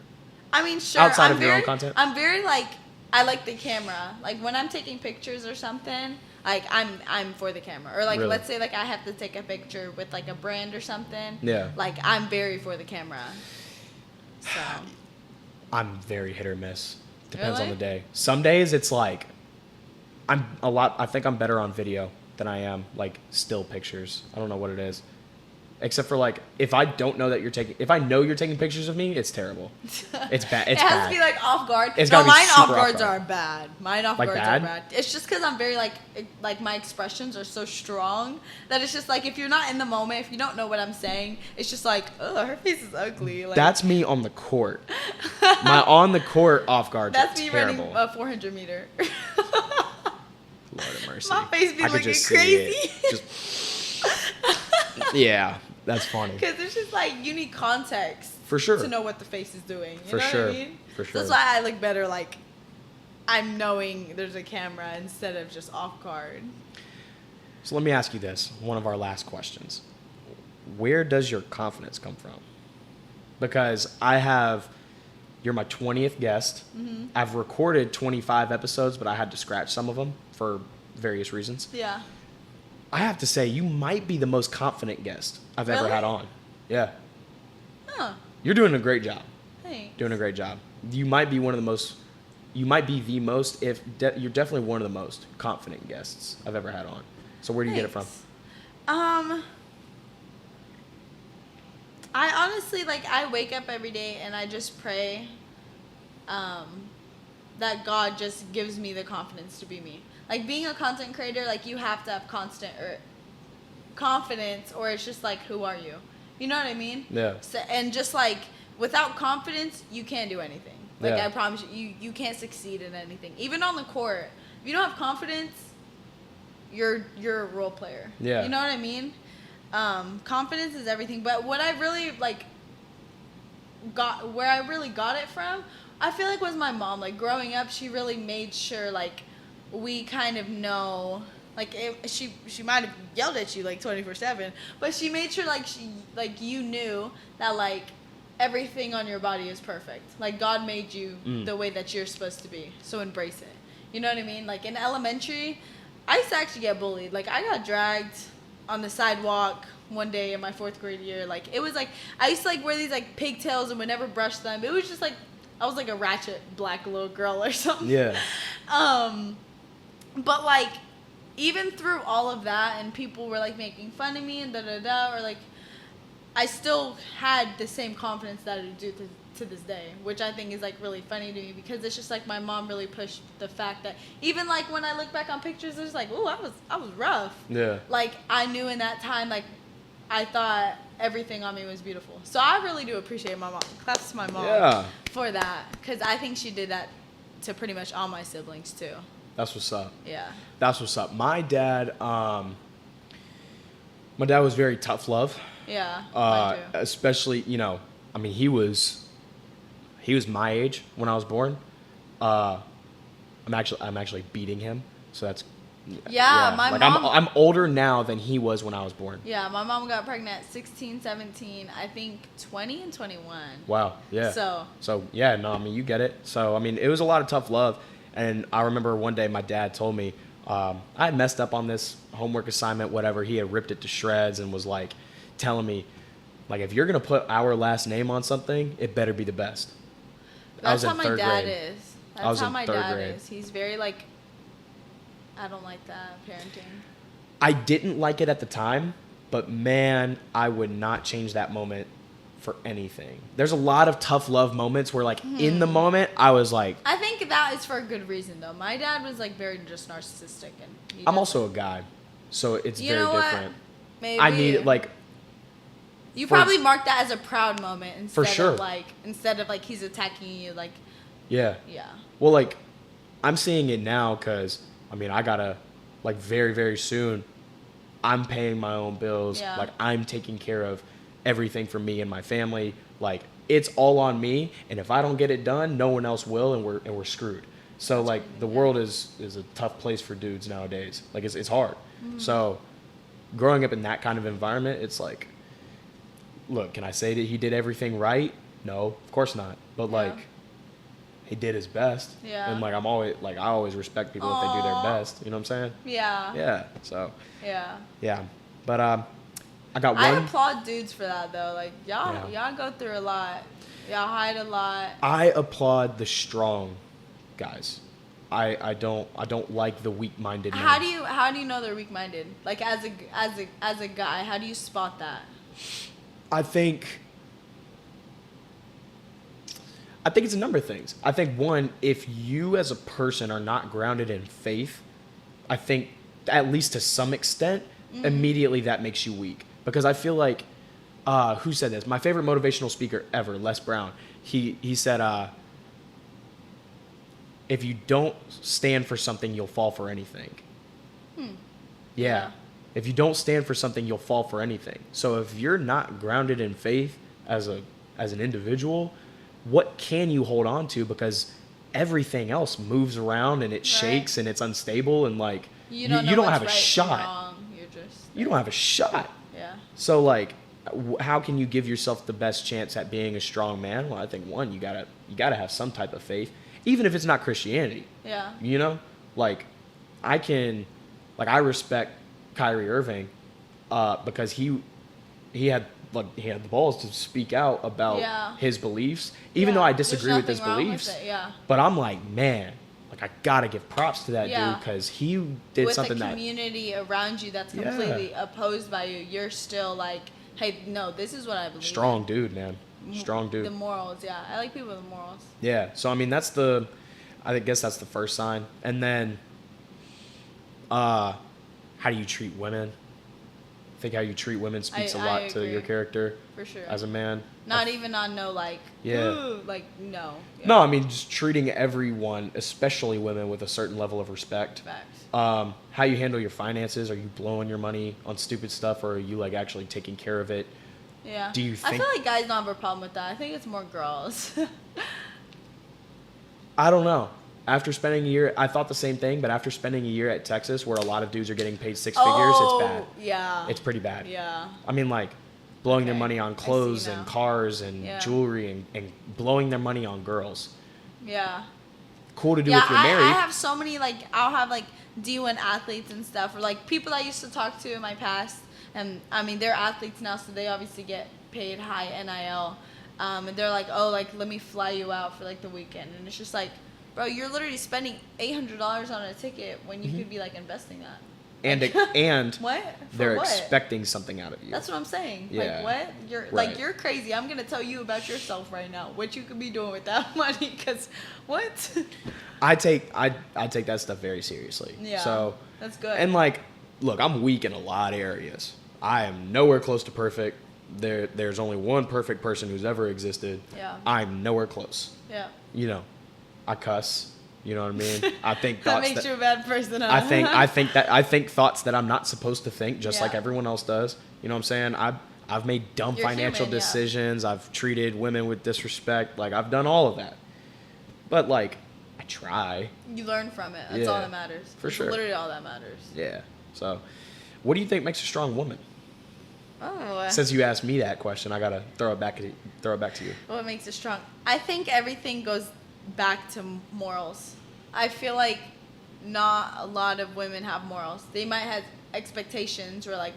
I mean, sure. Outside I'm of your own very- content? I'm very like I like the camera. Like when I'm taking pictures or something, like I'm for the camera. Or like Really? let's say like I have to take a picture with like a brand or something. Yeah. Like I'm very for the camera. So I'm very hit or miss. Depends on Really? the day. Some days it's like I think I'm better on video than I am like still pictures. I don't know what it is. Except for like if I know you're taking pictures of me, it's terrible. It's bad. It's it has bad. to be like off guard. It's No, gotta be mine super off off guards guard. are bad. Mine off Like guards bad? are bad. It's just because I'm very like my expressions are so strong that it's just like if you're not in the moment, if you don't know what I'm saying, it's just like, oh, her face is ugly. Like, That's me on the court. My on the court off guards that's are me terrible. running a 400 meter. Lord have mercy. My face be I could looking just see crazy. it. Just, yeah, that's funny. Because it's just like you need context For sure. to know what the face is doing. You For know sure. what I mean? For So sure. that's why I look better like I'm knowing there's a camera instead of just off guard. So let me ask you this, one of our last questions. Where does your confidence come from? Because you're my 20th guest. Mm-hmm. I've recorded 25 episodes, but I had to scratch some of them for various reasons. Yeah. I have to say, you might be the most confident guest I've ever Really? had on. Yeah. Huh. You're doing a great job. Thanks. Doing a great job. You might be the most, you're definitely one of the most confident guests I've ever had on. So where do you get it from? Thanks. I honestly, like, I wake up every day and I just pray that God just gives me the confidence to be me. Like, being a content creator, like, you have to have constant confidence or it's just like, who are you? You know what I mean? Yeah. So, and just like without confidence, you can't do anything. Like Yeah. I promise you can't succeed in anything. Even on the court, if you don't have confidence, you're a role player. Yeah. You know what I mean? Confidence is everything. But what I really where I really got it from, I feel like was my mom. Like growing up, she really made sure like we kind of know. Like she might have yelled at you like 24/7, but she made sure like you knew that like everything on your body is perfect. Like God made you the way that you're supposed to be, so embrace it. You know what I mean? Like in elementary, I used to actually get bullied. Like I got dragged on the sidewalk one day in my 4th grade year. Like it was like I used to like wear these like pigtails and would never brush them. It was just like I was like a ratchet black little girl or something. Yeah. But like even through all of that and people were like making fun of me and or like I still had the same confidence that I do to this day, which I think is like really funny to me because it's just like my mom really pushed the fact that even like when I look back on pictures, it's like, ooh, I was rough. Yeah. Like I knew in that time, like I thought everything on me was beautiful. So I really do appreciate my mom. Claps to my mom for that because I think she did that to pretty much all my siblings too. That's what's up. Yeah. That's what's up. My dad was very tough love. Yeah. Mine too. Especially, you know, I mean, he was my age when I was born. I'm actually beating him, so that's my like, mom. I'm older now than he was when I was born. Yeah, my mom got pregnant at 16, 17, I think 20 and 21. Wow. Yeah. So yeah, no, I mean, you get it. So I mean, it was a lot of tough love, and I remember one day my dad told me I had messed up on this homework assignment, whatever. He had ripped it to shreds and was like telling me, like, if you're gonna put our last name on something, it better be the best. That's how my dad is. I was That's how in my third dad grade. is. He's very like, I don't like that parenting. I didn't like it at the time, but man, I would not change that moment for anything. There's a lot of tough love moments where, like, in the moment, I was like... I think that is for a good reason, though. My dad was, like, very just narcissistic. And I'm also a guy, so it's very different. Maybe. I need, like... You probably mark that as a proud moment instead for sure. instead of, like, he's attacking you, like... Yeah. Yeah. Well, like, I'm seeing it now because, I mean, I gotta, like, very, very soon, I'm paying my own bills. Yeah. Like, I'm taking care of everything for me and my family. Like, it's all on me, and if I don't get it done, no one else will, and we're screwed. So, like, the world is a tough place for dudes nowadays. Like, it's hard. Mm-hmm. So, growing up in that kind of environment, it's like, look, can I say that he did everything right? No, of course not. But, like, he did his best. Yeah. And, like, I always respect people if they do their best. You know what I'm saying? Yeah. Yeah. So. Yeah. Yeah. But, I got one. I applaud dudes for that, though. Like, y'all go through a lot. Y'all hide a lot. I applaud the strong guys. I don't like the weak-minded men. How do you know they're weak-minded? Like, as a guy, how do you spot that? I think it's a number of things. I think, one, if you as a person are not grounded in faith, I think, at least to some extent, immediately that makes you weak. Because I feel like, who said this? My favorite motivational speaker ever, Les Brown. He said, if you don't stand for something, you'll fall for anything. Yeah. If you don't stand for something, you'll fall for anything. So if you're not grounded in faith as an individual, what can you hold on to? Because everything else moves around and it shakes and it's unstable, and like you don't have a shot. You don't have a shot. Yeah. So like, how can you give yourself the best chance at being a strong man? Well, I think, one, you gotta have some type of faith, even if it's not Christianity. Yeah. You know, like I respect Kyrie Irving because he had the balls to speak out about his beliefs, even though I disagree with his beliefs. But I'm like, man, like, I gotta give props to that dude, because he did something that... With a community around you that's completely opposed by you, you're still like, hey, no, this is what I believe. Strong dude, man. Strong dude. The morals, yeah. I like people with morals. Yeah. So, I mean, I guess that's the first sign. And then, how do you treat women? I think how you treat women speaks a I lot to agree. your character For sure. as a man. Not even on no, like, Yeah. ooh, like, no. Yeah. No, I mean just treating everyone, especially women, with a certain level of respect. Facts. How you handle your finances? Are you blowing your money on stupid stuff, or are you like actually taking care of it? Yeah. Do you I think- feel like guys don't have a problem with that. I think it's more girls. I don't know. After spending a year, I thought the same thing, but after spending a year at Texas, where a lot of dudes are getting paid 6 figures, it's bad. Yeah. It's pretty bad. Yeah. I mean, like, blowing their Okay, money on I see clothes now. and cars and Yeah. jewelry and blowing their money on girls. Yeah. Cool to do Yeah, if you're married. I have so many, like, I'll have, like, D1 athletes and stuff, or, like, people I used to talk to in my past, and, I mean, they're athletes now, so they obviously get paid high NIL, and they're like, oh, like, let me fly you out for, like, the weekend, and it's just like, bro, you're literally spending $800 on a ticket when you could be, like, investing that. and Like, and what? For they're what? expecting something out of you. That's what I'm saying. Yeah. Like, what? You're Right. like, you're crazy. I'm gonna tell you about yourself right now. What you could be doing with that money? Cause what? I take that stuff very seriously. Yeah. So That's good. And like, look, I'm weak in a lot of areas. I am nowhere close to perfect. There's only one perfect person who's ever existed. Yeah. I'm nowhere close. Yeah. You know, I cuss. You know what I mean? I think That thoughts makes you a bad person. Huh? I think thoughts that I'm not supposed to think, just like Yeah. everyone else does. You know what I'm saying? I've made dumb You're financial human, yeah. decisions. I've treated women with disrespect. Like, I've done all of that. But like, I try. You learn from it. That's all Yeah. that matters. For That's sure. Literally all that matters. Yeah. So, what do you think makes a strong woman? Oh. Since you asked me that question, I gotta throw it back to you. What makes it strong? I think everything goes back to morals. I feel like not a lot of women have morals. They might have expectations or like,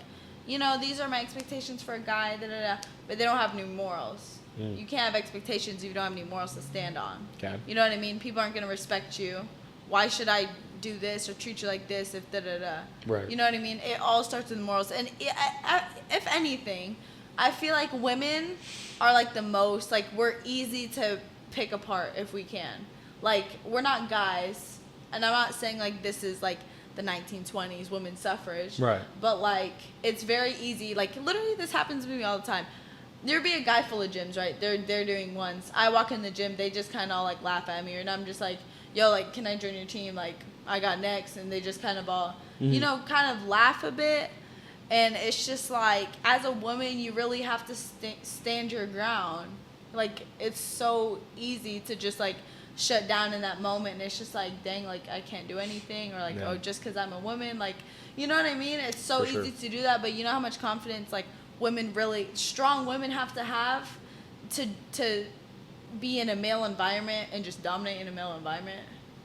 you know, these are my expectations for a guy, da da da, but they don't have any morals. You can't have expectations if you don't have any morals to stand on. Okay. You know what I mean? People aren't gonna respect you. Why should I do this or treat you like this if da da da? Right. You know what I mean? It all starts with morals. And if anything, I feel like women are like the most, like, we're easy to pick apart if we can. Like, we're not guys, and I'm not saying like this is like the 1920s women's suffrage. Right. But like, it's very easy. Like, literally, this happens to me all the time. There'd be a guy full of gyms, right? They're doing ones. I walk in the gym, they just kind of like laugh at me, and I'm just like, yo, like, can I join your team? Like, I got next, and they just kind of all, you know, kind of laugh a bit. And it's just like, as a woman, you really have to stand your ground. Like, it's so easy to just like shut down in that moment, and it's just like, dang, like, I can't do anything, or like, Yeah. oh, just because I'm a woman, like, you know what I mean? It's so For sure. easy to do that, but you know how much confidence like women, really strong women, have to be in a male environment and just dominate in a male environment.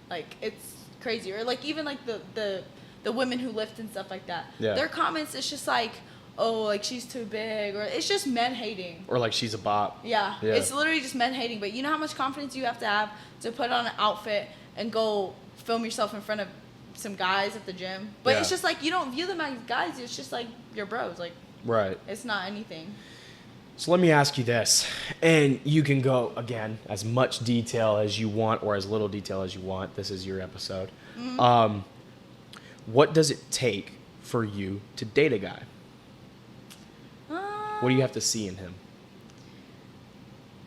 Like, it's crazy. Or like, even like the women who lift and stuff like that. Yeah. Their comments, it's just like, oh, like, she's too big, or it's just men hating. Or like, she's a bop. Yeah, Yeah. it's literally just men hating. But you know how much confidence you have to put on an outfit and go film yourself in front of some guys at the gym. But Yeah. it's just like, you don't view them as guys. It's just like your bros. Like, Right. it's not anything. So let me ask you this, and you can go, again, as much detail as you want or as little detail as you want. This is your episode. What does it take for you to date a guy? What do you have to see in him?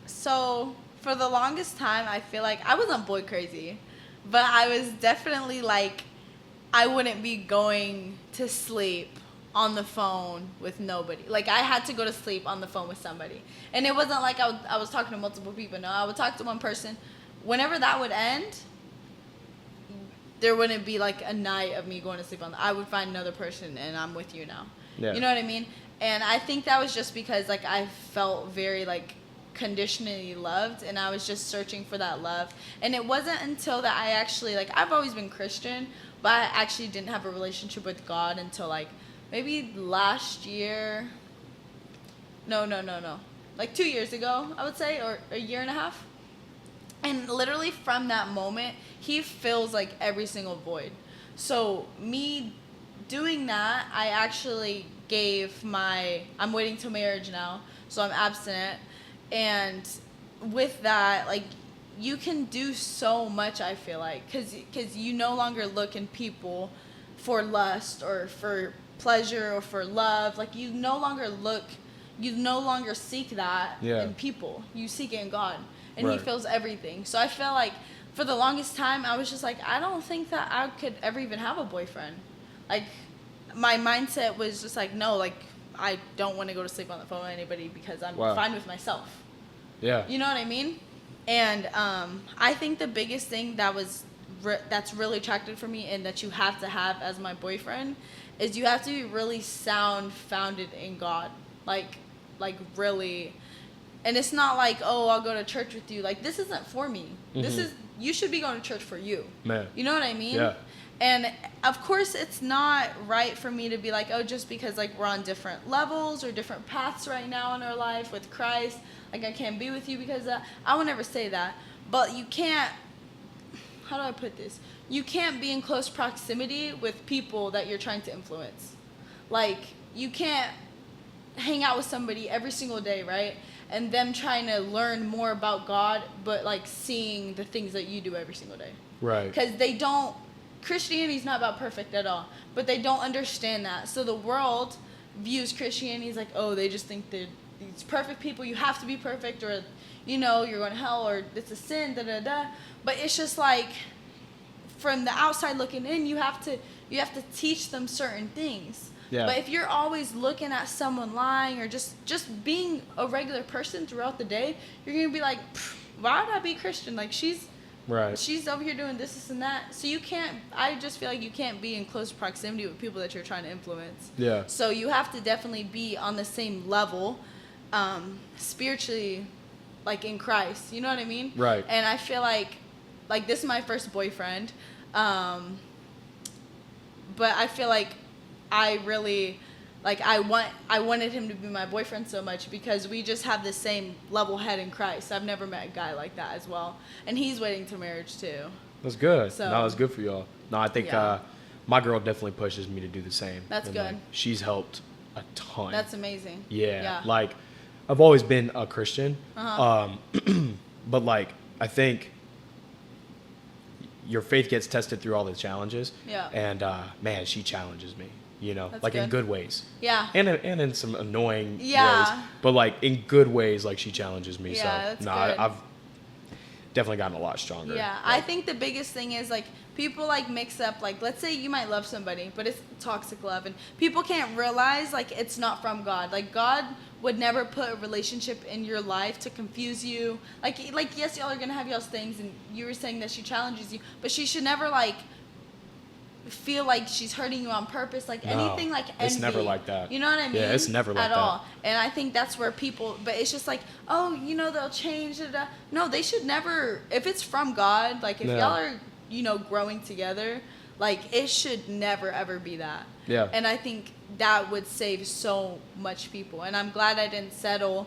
So for the longest time, I feel like I wasn't boy crazy, but I was definitely like, I wouldn't be going to sleep on the phone with nobody. Like, I had to go to sleep on the phone with somebody. And it wasn't like I was talking to multiple people. No, I would talk to one person. Whenever that would end, there wouldn't be like a night of me going to sleep I would find another person, and I'm with you now. Yeah. You know what I mean? And I think that was just because like I felt very like conditionally loved, and I was just searching for that love. And it wasn't until that I actually, like, I've always been Christian, but I actually didn't have a relationship with God until like maybe last year. No. Like 2 years ago, I would say, or a year and a half. And literally from that moment, he fills like every single void. So me doing that, I actually I'm waiting till marriage now, so I'm abstinent. And with that, like, you can do so much, I feel like, because you no longer look in people for lust or for pleasure or for love. Like you no longer seek that in people. You seek it in God, and He fills everything. So I feel like for the longest time I was just like, I don't think that I could ever even have a boyfriend. Like my mindset was just like, no, like I don't want to go to sleep on the phone with anybody because I'm fine with myself. Yeah. You know what I mean? And I think the biggest thing that's really attractive for me and that you have to have as my boyfriend is you have to be really founded in God. Like really. And it's not like, oh, I'll go to church with you. Like, this isn't for me. You should be going to church for you. Man. You know what I mean? Yeah. And of course, it's not right for me to be like, oh, just because like we're on different levels or different paths right now in our life with Christ, like I can't be with you because of that. I would never say that. But you can't, how do I put this? You can't be in close proximity with people that you're trying to influence. Like, you can't hang out with somebody every single day, right? And them trying to learn more about God, but like seeing the things that you do every single day. Right. Because Christianity is not about perfect at all, but they don't understand that. So the world views Christianity as like, oh, they just think they're these perfect people. You have to be perfect, or you're going to hell, or it's a sin, da. But it's just like, from the outside looking in, you have to teach them certain things. Yeah. But if you're always looking at someone lying or just being a regular person throughout the day, you're gonna be like, why would I be Christian? Like she's over here doing this and that. So you can't. I just feel like you can't be in close proximity with people that you're trying to influence. Yeah. So you have to definitely be on the same level, spiritually, like in Christ. You know what I mean? Right. And I feel like this is my first boyfriend, but I feel like I really, I wanted him to be my boyfriend so much because we just have the same level head in Christ. I've never met a guy like that as well. And he's waiting to marriage too. That's good. So, no, that's good for y'all. No, I think my girl definitely pushes me to do the same. That's good. Like, she's helped a ton. That's amazing. Yeah. Like, I've always been a Christian. But I think your faith gets tested through all the challenges. Yeah. And man, she challenges me. That's good. In good ways. Yeah. And in some annoying ways. But in good ways, she challenges me. Yeah, so I've definitely gotten a lot stronger. Yeah. I think the biggest thing is people mix up, let's say you might love somebody, but it's toxic love, and people can't realize it's not from God. God would never put a relationship in your life to confuse you. Yes, y'all are gonna have y'all's things, and you were saying that she challenges you, but she should never feel like she's hurting you on purpose, anything envy. It's never like that. You know what I mean? Yeah, it's never like at that. all. And I think that's where people, but it's just they'll change. No, they should never. If it's from God, if y'all are growing together, it should never ever be that. Yeah. And I think that would save so much people. And I'm glad I didn't settle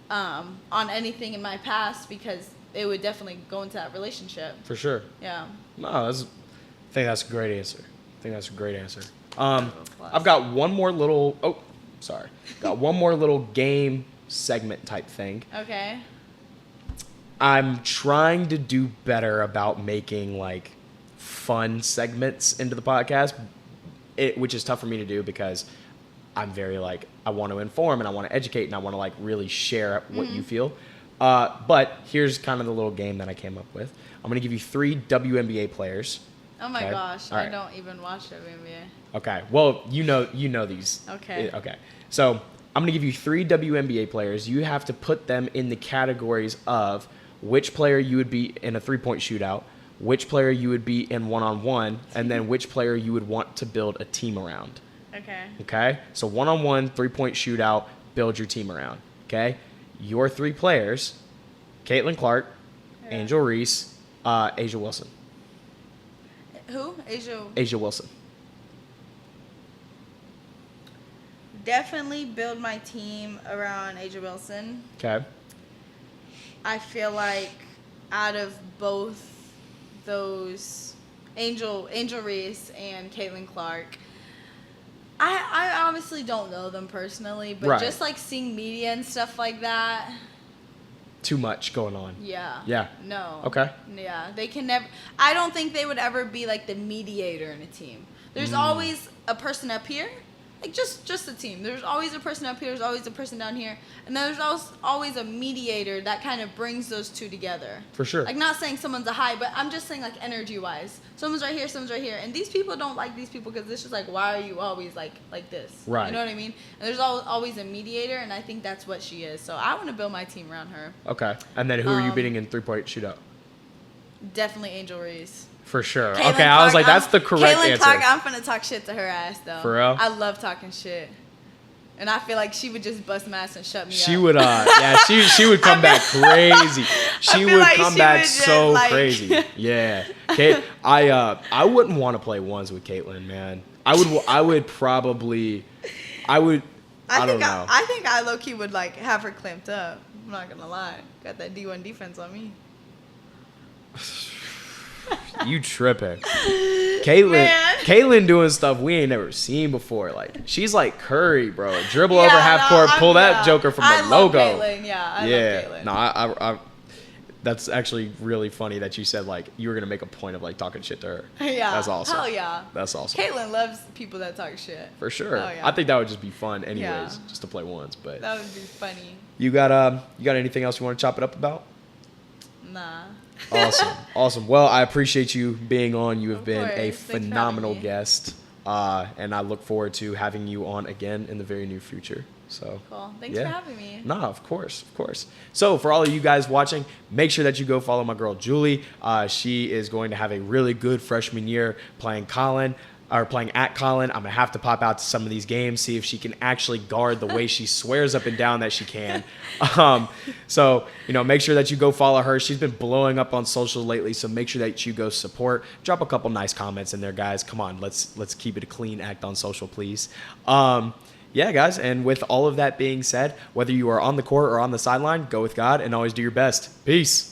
on anything in my past, because it would definitely go into that relationship. For sure. Yeah. No, I think that's a great answer. I've got one more little. Got one more little game segment type thing. Okay. I'm trying to do better about making fun segments into the podcast, which is tough for me to do because I'm very I want to inform and I want to educate and I want to really share what you feel. But here's kind of the little game that I came up with. I'm going to give you 3 WNBA players. Oh my gosh, right. I don't even watch WNBA. Okay, well, you know these. Okay. Okay, so I'm going to give you 3 WNBA players. You have to put them in the categories of which player you would be in a 3-point shootout, which player you would be in one-on-one, and then which player you would want to build a team around. Okay. Okay, so one-on-one, 3-point shootout, build your team around. Okay, your 3 players: Caitlin Clark, Angel Reese, Asia Wilson. Who? Asia Wilson. Definitely build my team around Asia Wilson. Okay. I feel like out of both those, Angel Reese and Caitlin Clark, I obviously don't know them personally, but just seeing media and stuff like that. Too much going on. Yeah. Yeah. No. Okay. Yeah. They can never. I don't think they would ever be the mediator in a team. There's always a person up here like just the team. There's always a person up here. There's always a person down here, and then there's always a mediator that kind of brings those two together. For sure. Like, not saying someone's a high, but I'm just saying, like, energy-wise. Someone's right here, someone's right here. And these people don't like these people because it's just like, why are you always like this? Right. You know what I mean? And there's always a mediator, and I think that's what she is. So I want to build my team around her. Okay. And then who are you beating in 3-point shootout? Definitely Angel Reese. For sure. Caitlin Okay, I was Clark, like, that's the correct Caitlin answer. Clark, I'm finna talk shit to her ass, though. For real? I love talking shit. And I feel like she would just bust my ass and shut me She up. would, she would come back crazy. She feel would like come she back would just, so like- crazy. Yeah. Kate, I wouldn't want to play ones with Caitlin, man. I would probably, I don't know. I think I low-key would, like, have her clamped up. I'm not gonna lie. Got that D1 defense on me. You tripping. Caitlin doing stuff we ain't never seen before. Like, she's like Curry, bro. Dribble over half court, pull that joker from the logo. Caitlin, I love Caitlin. No, I that's actually really funny that you said, like, you were going to make a point of, like, talking shit to her. Yeah. That's awesome. Hell yeah. That's awesome. Caitlin loves people that talk shit. For sure. Oh, yeah. I think that would just be fun anyways, Yeah. just to play once. But That would be funny. you got anything else you want to chop it up about? Nah. Awesome. Well, I appreciate you being on. You have been course. a Thanks for having phenomenal me. guest. And I look forward to having you on again in the very near future. So Cool. Thanks for having me. Nah, of course. So for all of you guys watching, make sure that you go follow my girl Juli. She is going to have a really good freshman year playing at Collin. I'm gonna have to pop out to some of these games, see if she can actually guard the way she swears up and down that she can. So make sure that you go follow her. She's been blowing up on social lately, so make sure that you go support. Drop a couple nice comments in there, guys. Come on, let's keep it a clean act on social, please. Yeah, guys, and with all of that being said, whether you are on the court or on the sideline, go with God and always do your best. Peace.